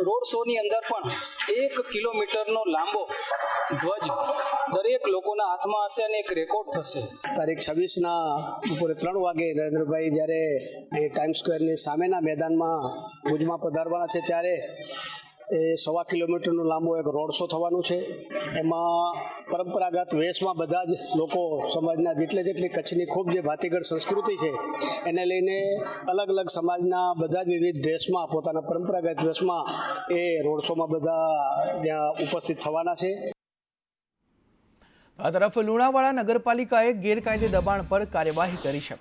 રોડ શોની અંદર પણ 1 કિલોમીટરનો લાંબો ધ્વજ દરેક લોકોના હાથમાં હશે અને એક રેકોર્ડ થશે. તારીખ 26ના બપોરે 3 વાગે નરેન્દ્રભાઈ જ્યારે એ ટાઈમ સ્ક્વેરની સામેના મેદાનમાં ભુજમાં પધારવાના છે ત્યારે એ 1.25 કિલોમીટરનો લાંબો એક રોડ શો થવાનું છે. એમાં પરંપરાગત વેશમાં બધા જ લોકો સમાજના જેટલી કચ્છની ખૂબ જે ભાતીગળ સંસ્કૃતિ છે એને લઈને અલગ અલગ સમાજના બધા જ વિવિધ ડ્રેસમાં પોતાના પરંપરાગત ડ્રેસમાં એ રોડ શોમાં બધા ત્યાં ઉપસ્થિત થવાના છે. આ તરફ લુણાવાડા નગરપાલિકાએ ગેરકાયદે દબાણ પર કાર્યવાહી કરી છે.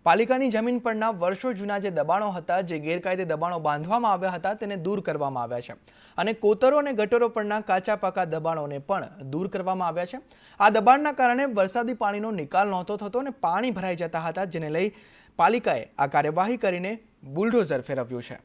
પાલિકાની જમીન પરના વર્ષો જૂના જે દબાણો હતા, જે ગેરકાયદે દબાણો બાંધવામાં આવ્યા હતા, તેને દૂર કરવામાં આવ્યા છે અને કોતરો અને ગટરો પરના કાચા પાકા દબાણોને પણ દૂર કરવામાં આવ્યા છે. આ દબાણના કારણે વરસાદી પાણીનો નિકાલ નહોતો થતો અને પાણી ભરાઈ જતા હતા, જેને લઈ પાલિકાએ આ કાર્યવાહી કરીને બુલડોઝર ફેરવ્યું છે.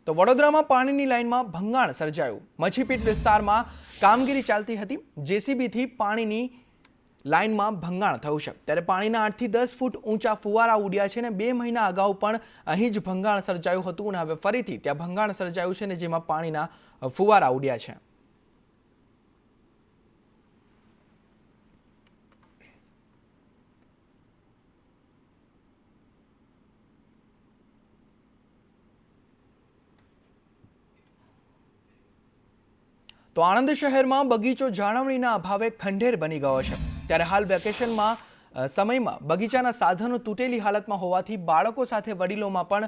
તો વડોદરામાં પાણીની લાઇનમાં ભંગાણ સર્જાયું. મચ્છીપીટ વિસ્તારમાં કામગીરી ચાલતી હતી. જેસીબીથી પાણીની લાઇનમાં ભંગાણ થયું છે. ત્યારે પાણીના 8 થી 10 ફૂટ ઊંચા ફુવારા ઉડ્યા છે અને 2 મહિના અગાઉ પણ અહીં જ ભંગાણ સર્જાયું હતું અને હવે ફરીથી ત્યાં ભંગાણ સર્જાયું છે અને જેમાં પાણીના ફુવારા ઉડ્યા છે. તો આણંદ શહેરમાં બગીચો જાળવણીના અભાવે ખંડેર બની ગયો છે. ત્યારે હાલ વેકેશનમાં સમયમાં બગીચાના સાધનો તૂટેલી હાલતમાં હોવાથી બાળકો સાથે વડીલોમાં પણ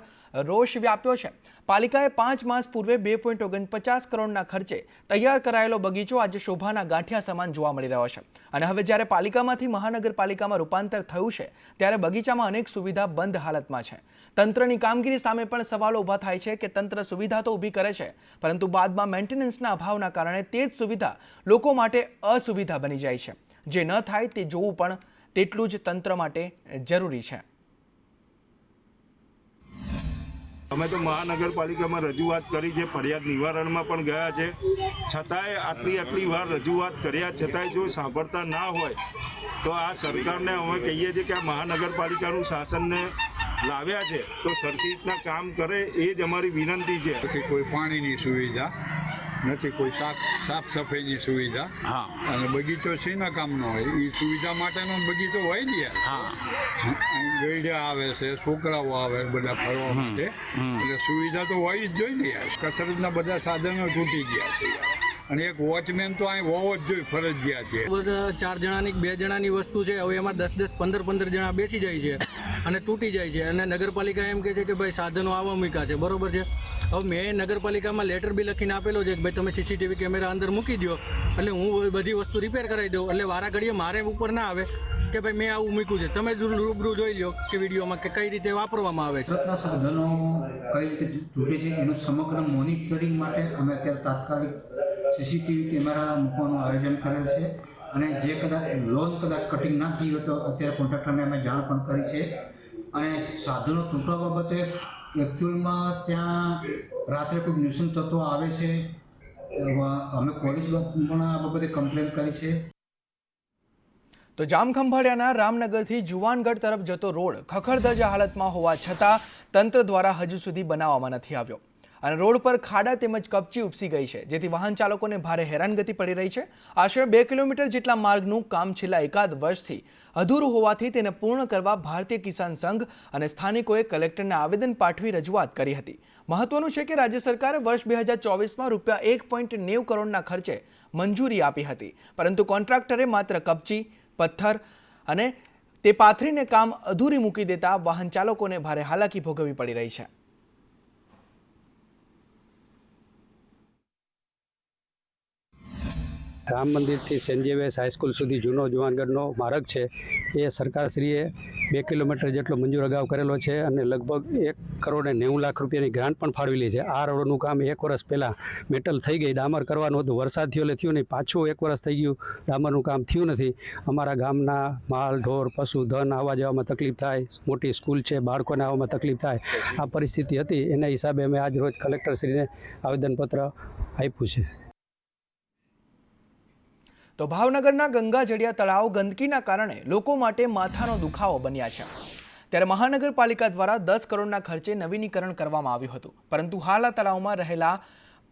રોષ વ્યાપ્યો છે. પાલિકાએ 5 માસ પૂર્વે 2.49 કરોડના ખર્ચે તૈયાર કરાયેલો બગીચો આજે શોભાના ગાંઠિયા સમાન જોવા મળી રહ્યો છે અને હવે જ્યારે પાલિકામાંથી મહાનગરપાલિકામાં રૂપાંતર થયું છે ત્યારે બગીચામાં અનેક સુવિધા બંધ હાલતમાં છે. તંત્રની કામગીરી સામે પણ સવાલો ઊભા થાય છે કે તંત્ર સુવિધા તો ઊભી કરે છે, પરંતુ બાદમાં મેન્ટેનન્સના અભાવના કારણે તે જ સુવિધા લોકો માટે અસુવિધા બની જાય છે. જે ન થાય તે જોવું પણ તેટલું જ તંત્ર માટે જરૂરી છે. અમે તો મહાનગરપાલિકામાં રજૂઆત કરી છે, ફરિયાદ નિવારણમાં પણ ગયા છે, છતાંય આટલી વાર રજૂઆત કર્યા છતાંય જો સાંભળતા ના હોય તો આ સરકારને અમે કહીએ છીએ કે આ મહાનગરપાલિકાનું શાસનને લાવ્યા છે તો સરખી રીતના કામ કરે એ જ અમારી વિનંતી છે. પછી કોઈ પાણીની સુવિધા નથી, કોઈ સાફ સફાઈની સુવિધા, અને બગીચો શેના કામનો હોય એ સુવિધા માટેનો બગીચો હોય ને. ગઈડા આવે છે, છોકરાઓ આવે બધા ફરવા માટે, એટલે સુવિધા તો હોય જ જોઈએ ને. કસરતના બધા સાધનો તૂટી ગયા છે અને એક વોચમેન તો અહીં હોવો જ જોઈએ, ફરજિયાત છે. 4 જણાની 2 જણાની વસ્તુ છે, હવે એમાં 10 15 જણા બેસી જાય છે અને તૂટી જાય છે અને નગરપાલિકા એમ કહે છે કે ભાઈ સાધનો આવવા મૂક્યા છે, બરોબર છે. હવે મેં નગરપાલિકામાં લેટર બી લખીને આપેલો છે કે ભાઈ તમે સીસીટીવી કેમેરા અંદર મૂકી દો એટલે હું બધી વસ્તુ રિપેર કરાવી દઉં, એટલે વારા ઘડીએ મારે ઉપર ના આવે કે ભાઈ મેં આવું મૂક્યું છે. તમે રૂબરૂ જોઈ લો કે વિડીયોમાં કે કઈ રીતે વાપરવામાં આવે છે. સાધનો કઈ રીતે તૂટે છે એનું સમગ્ર મોનિટરિંગ માટે અમે અત્યારે તાત્કાલિક સીસીટીવી કેમેરા મૂકવાનું આયોજન કરેલ છે અને જે કદાચ કટિંગ ના થઈ હોય તો અત્યારે કોન્ટ્રાક્ટરને અમે જાણ પણ કરી છે. અને સાધનો તૂટવા બાબતે એકચ્યુઅલમાં ત્યાં રાત્રે કોઈ ન્યુસન્સ તત્વો આવે છે, અમે પોલીસ પણ આ બાબતે કમ્પ્લેન કરી છે. તો જામખંભાળિયાના રામનગરથી જુવાનગઢ તરફ જતો રોડ ખખડધજ હાલતમાં હોવા છતાં તંત્ર દ્વારા હજુ સુધી બનાવવામાં નથી આવ્યો અને રોડ પર ખાડા તેમજ કપચી ઉપસી ગઈ છે, જેથી વાહન ચાલકોને ભારે હેરાનગતિ પડી રહી છે. આશરે 2 કિલોમીટર જેટલા માર્ગનું કામ છેલ્લા એકાદ વર્ષથી અધૂરું હોવાથી તેને પૂર્ણ કરવા ભારતીય કિસાન સંઘ અને સ્થાનિકોએ કલેક્ટરને આવેદન પાઠવી રજૂઆત કરી હતી. મહત્વનું છે કે રાજ્ય સરકારે વર્ષ 2024માં રૂપિયા 1.90 કરોડના ખર્ચે મંજૂરી આપી હતી, પરંતુ કોન્ટ્રાક્ટરે માત્ર કપચી, પથ્થર અને તે પાથરીને કામ અધૂરી મૂકી દેતા વાહન ચાલકોને ભારે હાલાકી ભોગવવી પડી રહી છે. રામ મંદિરથી સેન્ટ ઝેવિયર્સ હાઈસ્કૂલ સુધી જૂનો જુવાનગઢનો માર્ગ છે એ સરકારશ્રીએ 2 કિલોમીટર જેટલો મંજૂર અગાઉ કરેલો છે અને લગભગ 1,90,00,000 રૂપિયાની ગ્રાન્ટ પણ ફાળવેલી છે. આ રોડનું કામ 1 વર્ષ પહેલાં મેટલ થઈ ગઈ, ડામર કરવાનું હતું, વરસાદ થયો એટલે થયું નહીં, પાછું 1 વર્ષ થઈ ગયું, ડામરનું કામ થયું નથી. અમારા ગામના માલ ઢોર પશુધન આવવા જવામાં તકલીફ થાય, મોટી સ્કૂલ છે, બાળકોને આવવામાં તકલીફ થાય, આ પરિસ્થિતિ હતી. એના હિસાબે અમે આજ રોજ કલેક્ટરશ્રીને આવેદનપત્ર આપ્યું છે. તો ભાવનગરના ગંગાજળિયા તળાવ ગંદકીના કારણે લોકો માટે માથાનો દુખાવો બન્યા છે. ત્યારે મહાનગરપાલિકા દ્વારા 10 કરોડના ખર્ચે નવીનીકરણ કરવામાં આવ્યું હતું, પરંતુ હાલ આ તળાવમાં રહેલા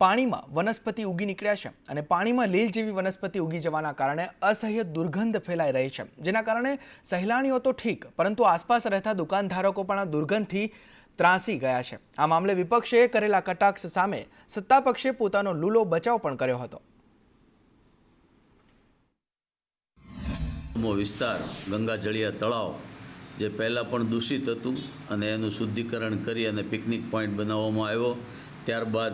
પાણીમાં વનસ્પતિ ઉગી નીકળ્યા છે અને પાણીમાં લીલ જેવી વનસ્પતિ ઉગી જવાના કારણે અસહ્ય દુર્ગંધ ફેલાઈ રહી છે, જેના કારણે સહેલાણીઓ તો ઠીક, પરંતુ આસપાસ રહેતા દુકાનધારકો પણ આ દુર્ગંધથી ત્રાસી ગયા છે. આ મામલે વિપક્ષે કરેલા કટાક્ષ સામે સત્તાપક્ષે પોતાનો લૂલો બચાવ પણ કર્યો હતો. વિસ્તાર ગંગાજળિયા તળાવ જે પહેલાં પણ દૂષિત હતું અને એનું શુદ્ધિકરણ કરી અને પિકનિક પોઈન્ટ બનાવવામાં આવ્યો. ત્યારબાદ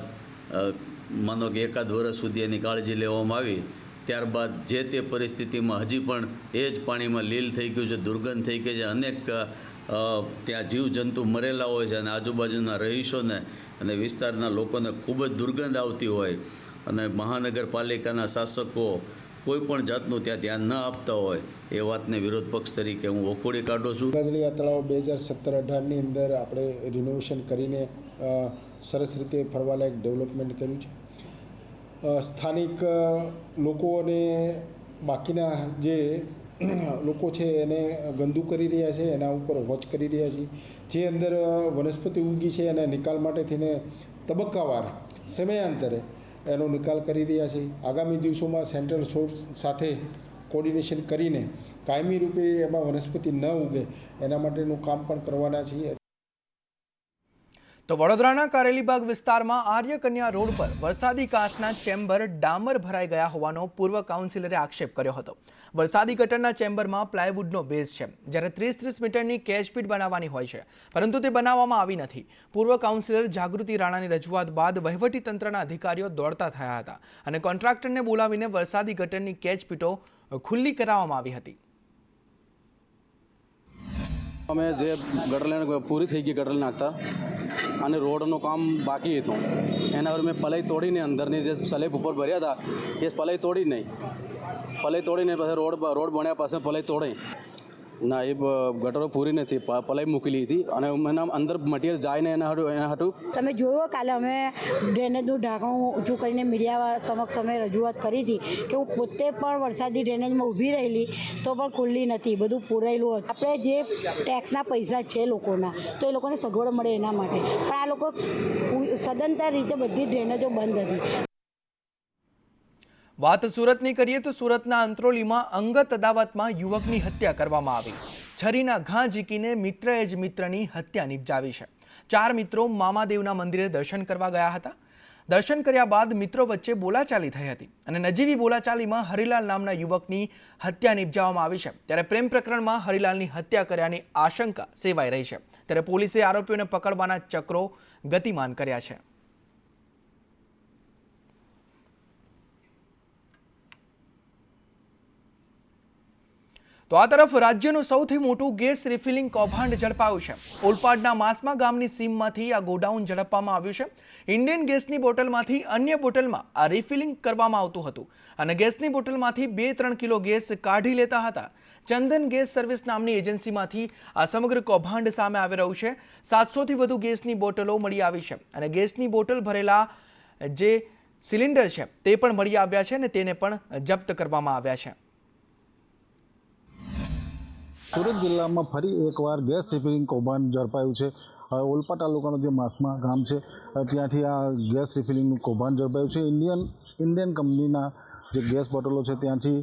માનો કે 1 વર્ષ સુધી એની કાળજી લેવામાં આવી. ત્યારબાદ જે તે પરિસ્થિતિમાં હજી પણ એ જ પાણીમાં લીલ થઈ ગયું છે, દુર્ગંધ થઈ ગઈ છે, અનેક ત્યાં જીવજંતુ મરેલા હોય છે અને આજુબાજુના રહીશોને અને વિસ્તારના લોકોને ખૂબ જ દુર્ગંધ આવતી હોય અને મહાનગરપાલિકાના શાસકો કોઈ પણ જાતનું ત્યાં ધ્યાન ન આપતા હોય એ વાતને વિરોધ પક્ષ તરીકે હું વખોડી કાઢું છું. ગંગાજળિયા તળાવ 2017-18ની અંદર આપણે રિનોવેશન કરીને સરસ રીતે ફરવાલાયક ડેવલપમેન્ટ કર્યું છે. સ્થાનિક લોકોને બાકીના જે લોકો છે એને ગંદુ કરી રહ્યા છે, એના ઉપર વોચ કરી રહ્યા છે. જે અંદર વનસ્પતિ ઉગી છે એના નિકાલ માટે થઈને તબક્કાવાર સમયાંતરે એનો નિકાલ કરી રહ્યા છે. આગામી દિવસોમાં સેન્ટ્રલ સોર્સ સાથે કોર્ડિનેશન કરીને કાયમી રૂપે એમાં વનસ્પતિ ન ઉગે એના માટેનું કામ પણ કરવાના છીએ. તો વડોદરાના કારેલીબાગ વિસ્તારમાં આર્યકન્યા રોડ પર વરસાદી કાચના ચેમ્બર ડામર ભરાઈ ગયા હોવાનો પૂર્વ કાઉન્સિલરે આક્ષેપ કર્યો હતો. વરસાદી ગટરના ચેમ્બરમાં પ્લાયવુડનો બેઝ છે, જ્યારે 30-30 મીટરની કેચપીટ બનાવવાની હોય છે, પરંતુ તે બનાવવામાં આવી નથી. પૂર્વ કાઉન્સિલર જાગૃતિ રાણાની રજૂઆત બાદ વહીવટીતંત્રના અધિકારીઓ દોડતા થયા હતા અને કોન્ટ્રાક્ટરને બોલાવીને વરસાદી ગટરની કેચપીટો ખુલ્લી કરાવવામાં આવી હતી. અમે જે ગટર લાઈન પૂરી થઈ ગઈ ગટર નાખતા અને રોડનું કામ બાકી હતું, એના પર મેં પલાઈ તોડીને અંદરની જે સ્લેબ ઉપર ભર્યા હતા એ પલાઈ તોડી નહીં, પલાઈ તોડીને પછી રોડ બન્યા પાસે પલાઈ તોડી ના, એ ગટરો પૂરી નથી, પલાઈ મૂકેલી હતી અને એના અંદર મટીરિયલ જાય ને એના હાટું તમે જોયો કાલે અમે ડ્રેનેજનું ઢાંકણું ઊંચું કરીને મીડિયા સમક્ષ અમે રજૂઆત કરી હતી કે હું પોતે પણ વરસાદી ડ્રેનેજમાં ઊભી રહેલી તો પણ ખુલ્લી નથી, બધું પૂરાયેલું હતું. આપણે જે ટેક્સના પૈસા છે લોકોના તો એ લોકોને સગવડ મળે એના માટે, પણ આ લોકો સદંતર રીતે બધી ડ્રેનેજો બંધ હતી. વાત સુરતની કરીએ તો સુરતના અંત્રોલીમાં અંગત અદાવતમાં યુવકની હત્યા કરવામાં આવી. છરીના ઘા ઝીકીને મિત્રએ જ મિત્રની હત્યા નિપજાવી છે. 4 મિત્રો મામાદેવના મંદિરે દર્શન કરવા ગયા હતા. દર્શન કર્યા બાદ મિત્રો વચ્ચે બોલાચાલી થઈ હતી અને નજીવી બોલાચાલીમાં હરિલાલ નામના યુવકની હત્યા નિપજાવવામાં આવી છે. ત્યારે પ્રેમ પ્રકરણમાં હરિલાલની હત્યા કર્યાની આશંકા સેવાઈ રહી છે. ત્યારે પોલીસે આરોપીઓને પકડવાના ચક્રો ગતિમાન કર્યા છે. તો આ તરફ રાજ્યનું સૌથી મોટું ગેસ રિફિલિંગ કૌભાંડ ઝડપાયું છે. ઓલપાડના માસમા ગામની સીમમાંથી આ ગોડાઉન ઝડપવામાં આવ્યું છે. ઇન્ડિયન ગેસની બોટલમાંથી અન્ય બોટલમાં આ રિફિલિંગ કરવામાં આવતું હતું અને ગેસની બોટલમાંથી 2-3 કિલો ગેસ કાઢી લેતા હતા. ચંદન ગેસ સર્વિસ નામની એજન્સીમાંથી આ સમગ્ર કૌભાંડ સામે આવી રહ્યું છે. 700થી વધુ ગેસની બોટલો મળી આવી છે અને ગેસની બોટલ ભરેલા જે સિલિન્ડર છે તે પણ મળી આવ્યા છે અને તેને પણ જપ્ત કરવામાં આવ્યા છે. સુરત જિલ્લામાં ફરી એકવાર ગેસ રિફિલિંગ કૌભાંડ ઝડપાયું છે. ઓલપા તાલુકાનું જે માસમા ગામ છે ત્યાંથી આ ગેસ રિફિલિંગનું કૌભાંડ ઝડપાયું છે. ઇન્ડિયન કંપનીના જે ગેસ બોટલો છે ત્યાંથી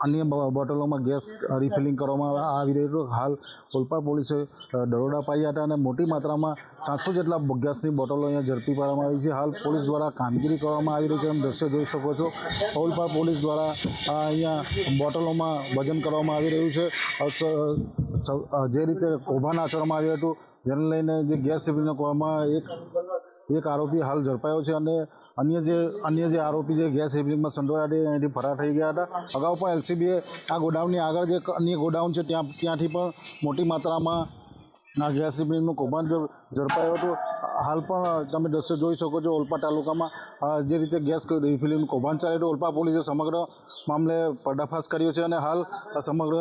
અન્ય બોટલોમાં ગેસ રિફિલિંગ કરવામાં આવી રહ્યું. હાલ ઓલપા પોલીસે દરોડા પાડ્યા હતા અને મોટી માત્રામાં 700 જેટલા ગેસની બોટલો અહીંયા ઝડપી પાડવામાં આવી છે. હાલ પોલીસ દ્વારા કામગીરી કરવામાં આવી રહી છે. તમે દ્રશ્ય જોઈ શકો છો. ઓલપા પોલીસ દ્વારા અહીંયા બોટલોમાં વજન કરવામાં આવી રહ્યું છે. જે રીતે કૌભાંડ આચરવામાં આવ્યું હતું જેને લઈને જે ગેસ રિફિલિંગના કૌભાંડમાં એક આરોપી હાલ ઝડપાયો છે અને અન્ય જે આરોપી જે ગેસ રિફિલિંગમાં સંડોવાયા હતા અહીંથી ફરાર થઈ ગયા હતા. અગાઉ પણ એલસીબીએ આ ગોડાઉનની આગળ જે અન્ય ગોડાઉન છે ત્યાંથી પણ મોટી માત્રામાં આ ગેસ રિફિલિંગનું કૌભાંડ ઝડપાયું હતું. હાલ પણ તમે દ્રશ્ય જોઈ શકો છો, ઓલપા તાલુકામાં જે રીતે ગેસ રિફિલિંગનું કૌભાંડ ચાલે છે, ઓલપા પોલીસે સમગ્ર મામલે પર્દાફાશ કર્યો છે અને હાલ સમગ્ર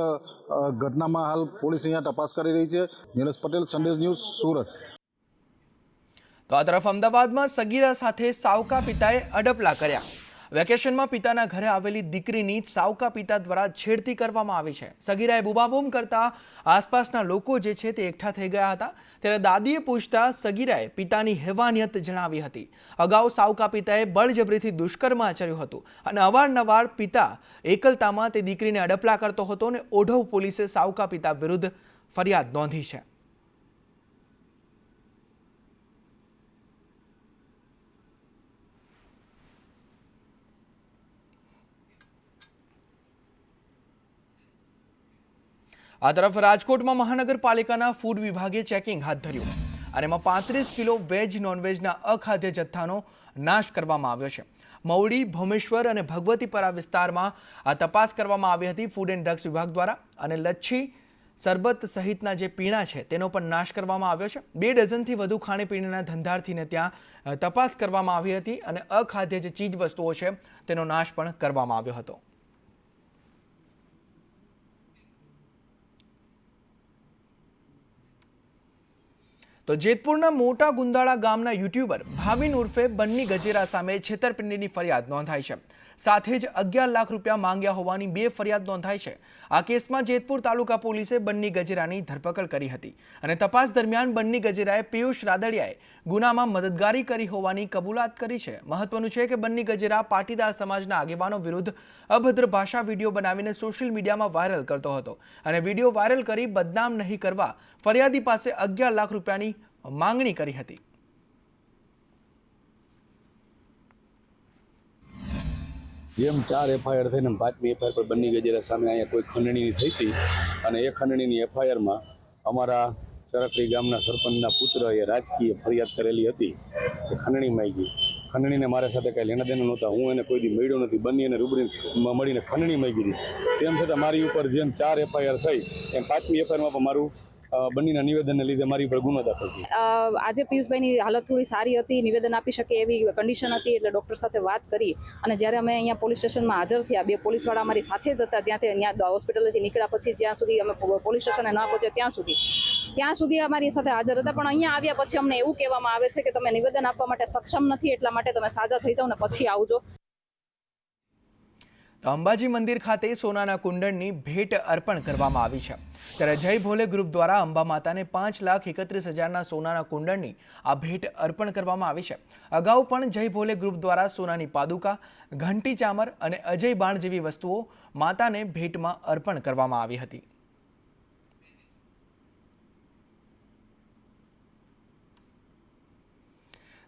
ઘટનામાં હાલ પોલીસ અહીંયા તપાસ કરી રહી છે. નીરજ પટેલ, સંદેશ ન્યૂઝ, સુરત. તો આ તરફ અમદાવાદમાં સગીરા સાથે સાવકા પિતાએ અડપલા કર્યા. વેકેશનમાં પિતાના ઘરે આવેલી દીકરીની સાવકા પિતા દ્વારા છેડતી કરવામાં આવી છે. સગીરાએ બૂમાબૂમ કરતા આસપાસના લોકો જે છે તે એકઠા થઈ ગયા હતા. ત્યારે દાદીએ પૂછતા સગીરાએ પિતાની હેવાનિયત જણાવી હતી. અગાઉ સાવકા પિતાએ બળજબરીથી દુષ્કર્મ આચર્યું હતું અને અવારનવાર પિતા એકલતામાં તે દીકરીને અડપલા કરતો હતો અને ઓઢવ પોલીસે સાવકા પિતા વિરુદ્ધ ફરિયાદ નોંધી છે. આ તરફ રાજકોટમાં મહાનગરપાલિકાના ફૂડ વિભાગે ચેકિંગ હાથ ધર્યું અને એમાં 35 કિલો વેજ નોનવેજના અખાદ્ય જથ્થાનો નાશ કરવામાં આવ્યો છે. મવડી, ભૌમેશ્વર અને ભગવતીપરા વિસ્તારમાં આ તપાસ કરવામાં આવી હતી ફૂડ એન્ડ ડ્રગ્સ વિભાગ દ્વારા અને લચ્છી, સરબત સહિતના જે પીણા છે તેનો પણ નાશ કરવામાં આવ્યો છે. 2 ડઝનથી વધુ ખાણીપીણીના ધંધાર્થીને ત્યાં તપાસ કરવામાં આવી હતી અને અખાદ્ય જે ચીજ વસ્તુઓ છે તેનો નાશ પણ કરવામાં આવ્યો હતો. તો જેતપુરના મોટા ગુંદાળા ગામના યુટ્યુબર ભાવિન ઉર્ફે બન્ની ગજેરા સામે છેતરપિંડીની ફરિયાદ નોંધાઈ છે. સાથે જ 11 લાખ રૂપિયા માંગ્યા હોવાની 2 ફરિયાદ નોંધાઈ છે. આ કેસમાં જેતપુર તાલુકા પોલીસે બન્ની ગજેરાની ધરપકડ કરી હતી અને તપાસ દરમિયાન બન્ની ગજેરાએ પિયુષ રાદડિયાએ ગુનામાં મદદગારી કરી હોવાની કબૂલાત કરી છે. મહત્વનું છે કે બન્ની ગજેરા પાટીદાર સમાજના આગેવાનો વિરુદ્ધ અભદ્ર ભાષા વિડીયો બનાવીને સોશિયલ મીડિયામાં વાયરલ કરતો હતો અને વિડીયો વાયરલ કરી બદનામ નહીં કરવા ફરિયાદી પાસે 11 લાખ રૂપિયાની માંગણી કરી હતી. જેમ 4 એફઆઈઆર થઈને 5મી એફઆઈઆર પર બન્ની ગજેરા સામે અહીંયા કોઈ ખંડણીની થઈ હતી અને એ ખંડણીની એફઆઈઆરમાં અમારા ચરકડી ગામના સરપંચના પુત્રએ રાજકીય ફરિયાદ કરેલી હતી કે ખંડણી માંગી. ખંડણીને મારા સાથે કાંઈ લેણા દેણા નહોતા, હું એને કોઈ દી મળ્યો નથી. બન્ની અને રૂબરૂ મળીને ખંડણી માંગી હતી. તેમ છતાં મારી ઉપર જેમ 4 એફઆઈઆર થઈ એમ 5મી એફઆઈઆરમાં પણ મારું બન્નીના નિવેદનને લીધે મારી ઉપર ગુનો દાખલ થયો. આજે પિયુષભાઈની હાલત થોડી સારી હતી, નિવેદન આપી શકે એવી કન્ડિશન હતી, એટલે ડૉક્ટર સાથે વાત કરી અને જ્યારે અમે અહીંયા પોલીસ સ્ટેશનમાં હાજર થયા, 2 પોલીસવાળા અમારી સાથે જ હતા. ત્યાં હોસ્પિટલથી નીકળ્યા પછી જ્યાં સુધી અમે પોલીસ સ્ટેશને ના પહોંચ્યા ત્યાં સુધી અમારી સાથે હાજર હતા. પણ અહીંયા આવ્યા પછી અમને એવું કહેવામાં આવે છે કે તમે નિવેદન આપવા માટે સક્ષમ નથી, એટલા માટે તમે સાજા થઈ જાઓ ને પછી આવજો. તો અંબાજી મંદિર ખાતે સોનાના કુંડળની ભેટ અર્પણ કરવામાં આવી છે. ત્યારે જય ભોલે ગ્રુપ દ્વારા અંબા માતાને 5,31,000ના સોનાના કુંડળની આ ભેટ અર્પણ કરવામાં આવી છે. અગાઉ પણ જય ભોલે ગ્રુપ દ્વારા સોનાની પાદુકા, ઘંટી ચામર અને અજય બાણ જેવી વસ્તુઓ માતાને ભેટમાં અર્પણ કરવામાં આવી હતી.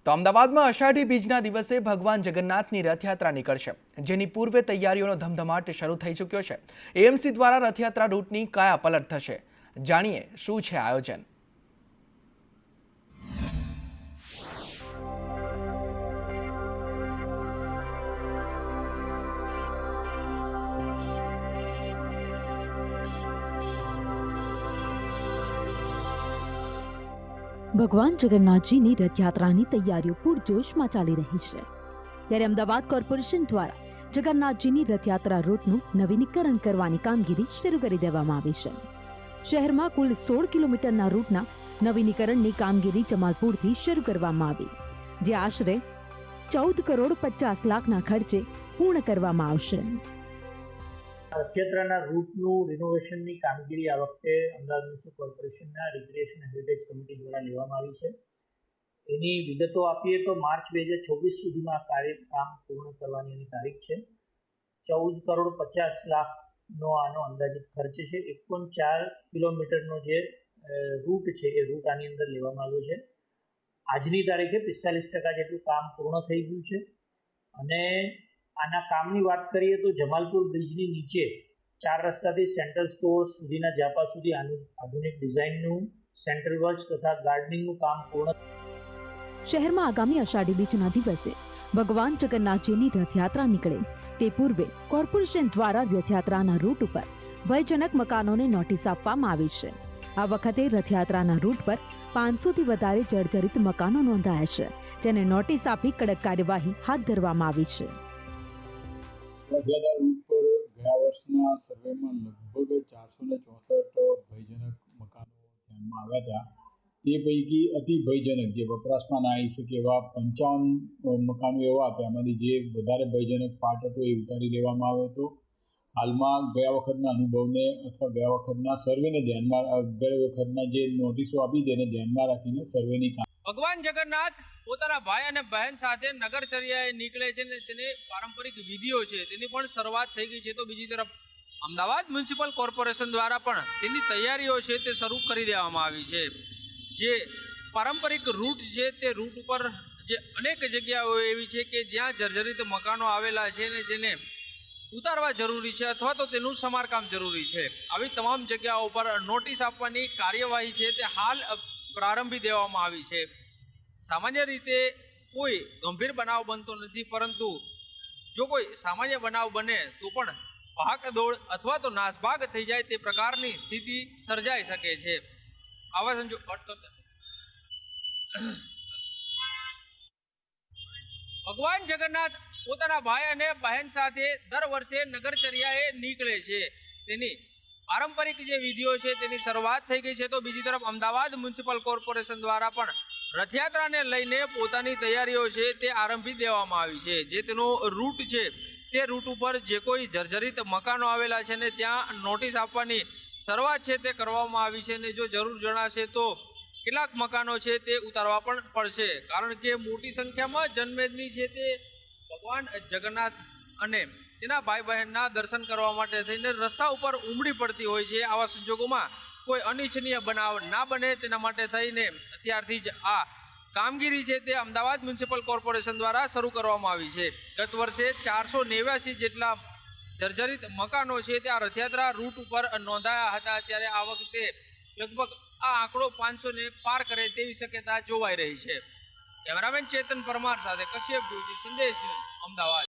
તો અમદાવાદમાં અષાઢી બીજના દિવસે ભગવાન જગન્નાથની રથયાત્રા નીકળશે, જેની પૂર્વે તૈયારીઓનો ધમધમાટ શરૂ થઈ ચૂક્યો છે. એએમસી દ્વારા રથયાત્રા રૂટની કાયાપલટ થશે. જાણીએ શું છે આયોજન. ભગવાન જગન્નાથજીની રથયાત્રાની તૈયારીઓ પૂરજોશમાં ચાલી રહી છે. ત્યારે અમદાવાદ કોર્પોરેશન દ્વારા જગન્નાથજીની રથયાત્રા રૂટનું નવીનીકરણ કરવાની કામગીરી શરૂ કરી દેવામાં આવી છે. શહેરમાં કુલ 16 કિલોમીટરના રૂટના નવીનીકરણની કામગીરી જમાલપુરથી શરૂ કરવામાં આવી, જે આશરે 14 કરોડ 50 લાખના ખર્ચે પૂર્ણ કરવામાં આવશે. રથયાત્રાના રૂટનું રિનોવેશનની કામગીરી આ વખતે અમદાવાદ મ્યુનિસિપલ કોર્પોરેશનના રિક્રિએશન હેરિટેજ કમિટી દ્વારા લેવામાં આવી છે. એની વિગતો આપીએ તો માર્ચ 2024 સુધીમાં કામ પૂર્ણ કરવાની એની તારીખ છે. 14 કરોડ 50 લાખનો આનો અંદાજિત ખર્ચ છે. 1.4 કિલોમીટરનો જે રૂટ છે એ રૂટ આની અંદર લેવામાં આવ્યો છે. આજની તારીખે 45% જેટલું કામ પૂર્ણ થઈ ગયું છે અને આના કામની વાત કરીએ તો જમાલપુર બ્રિજની નીચે 4 રસ્તાથી સેન્ટ્રલ સ્ટોર સુધીના ઝાપા સુધી આધુનિક ડિઝાઇનનું સેન્ટ્રલ વર્ચ તથા ગાર્ડનિંગનું કામ પૂર્ણ. શહેરમાં આગામી અષાઢી બીજના દિવસે ભગવાન જગન્નાથજીની રથયાત્રા નીકળે તે પૂર્વે કોર્પોરેશન દ્વારા રથયાત્રાના રૂટ ઉપર ભયજનક મકાનોને નોટિસ આપવામાં આવી છે. આ વખતે રથયાત્રાના રૂટ પર 500થી વધારે જર્જરિત મકાનો નોંધાયા છે, જેને નોટિસ આપી કડક કાર્યવાહી હાથ ધરવામાં આવી છે. રથયાત્રા રૂટ પર ગયા વર્ષના સર્વેમાં લગભગ 464 ભયજનક મકાનો ધ્યાનમાં આવ્યા હતા. તે પૈકી અતિ ભયજનક જે વપરાશમાં ના આવી શકે એવા 55 મકાનો એવા હતા. એમાંથી જે વધારે ભયજનક પાર્ટ હતો એ ઉતારી લેવામાં આવ્યો હતો. હાલમાં ગયા વખતના અનુભવને અથવા ગયા વખતના સર્વેને ધ્યાનમાં ગયા વખતના જે નોટિસો આપી તેને ધ્યાનમાં રાખીને સર્વેની ભગવાન જગન્નાથ પોતાના ભાઈ અને બહેન સાથે નગરચર્યાએ નીકળે છે ને તેને પારંપરિક વિધિઓ છે તેની પણ શરૂઆત થઈ ગઈ છે. તો બીજી તરફ અમદાવાદ મ્યુનિસિપલ કોર્પોરેશન દ્વારા પણ તેની તૈયારીઓ છે તે શરૂ કરી દેવામાં આવી છે. જે પારંપરિક રૂટ છે તે રૂટ ઉપર જે અનેક જગ્યાઓ એવી છે કે જ્યાં જર્જરિત મકાનો આવેલા છે ને જેને ઉતારવા જરૂરી છે અથવા તો તેનું સમારકામ જરૂરી છે. આવી તમામ જગ્યાઓ પર નોટિસ આપવાની કાર્યવાહી છે તે હાલ પ્રારંભી દેવામાં આવી છે. સામાન્ય રીતે કોઈ ગંભીર બનાવ બનતો નથી, પરંતુ જો કોઈ સામાન્ય બનાવ બને તો પણ ભાગદોડ અથવા તો નાસભાગ થઈ જાય તે પ્રકારની સ્થિતિ સર્જાઈ શકે છે. આવા સંજોગ ભગવાન જગન્નાથ પોતાના ભાઈ અને બહેન સાથે દર વર્ષે નગરચર્યાએ નીકળે છે. તેની પારંપરિક જે વિધિઓ છે તેની શરૂઆત થઈ ગઈ છે. તો બીજી તરફ અમદાવાદ મ્યુનિસિપલ કોર્પોરેશન દ્વારા પણ રથયાત્રાને લઈને પોતાની તૈયારીઓ છે તે આરંભી દેવામાં આવી છે. જે તેનો રૂટ છે તે રૂટ ઉપર જે કોઈ જર્જરિત મકાનો આવેલા છે ને ત્યાં નોટિસ આપવાની શરૂઆત છે તે કરવામાં આવી છે. ને જો જરૂર જણાશે તો કેટલાક મકાનો છે તે ઉતારવા પણ પડશે, કારણ કે મોટી સંખ્યામાં જનમેદની છે તે ભગવાન જગન્નાથ અને તેના ભાઈ બહેનના દર્શન કરવા માટે થઈને રસ્તા ઉપર ઉમડી પડતી હોય છે. આવા સંજોગોમાં કોઈ અનિચ્છનીય બનાવ ના બને તેના માટે થઈને અત્યારથી જ આ કામગીરી છે તે અમદાવાદ મ્યુનિસિપલ કોર્પોરેશન દ્વારા શરૂ કરવામાં આવી છે. ગત વર્ષે 489 જેટલા જર્જરિત મકાનો છે તે આ રથયાત્રા રૂટ ઉપર નોંધાયા હતા, ત્યારે આ વખતે લગભગ આ આંકડો 500 ને પાર કરે તેવી શક્યતા જોવાઈ રહી છે. કેમેરામેન ચેતન પરમાર સાથે કશ્યપ જોશી, સંદેશ ન્યૂઝ, અમદાવાદ.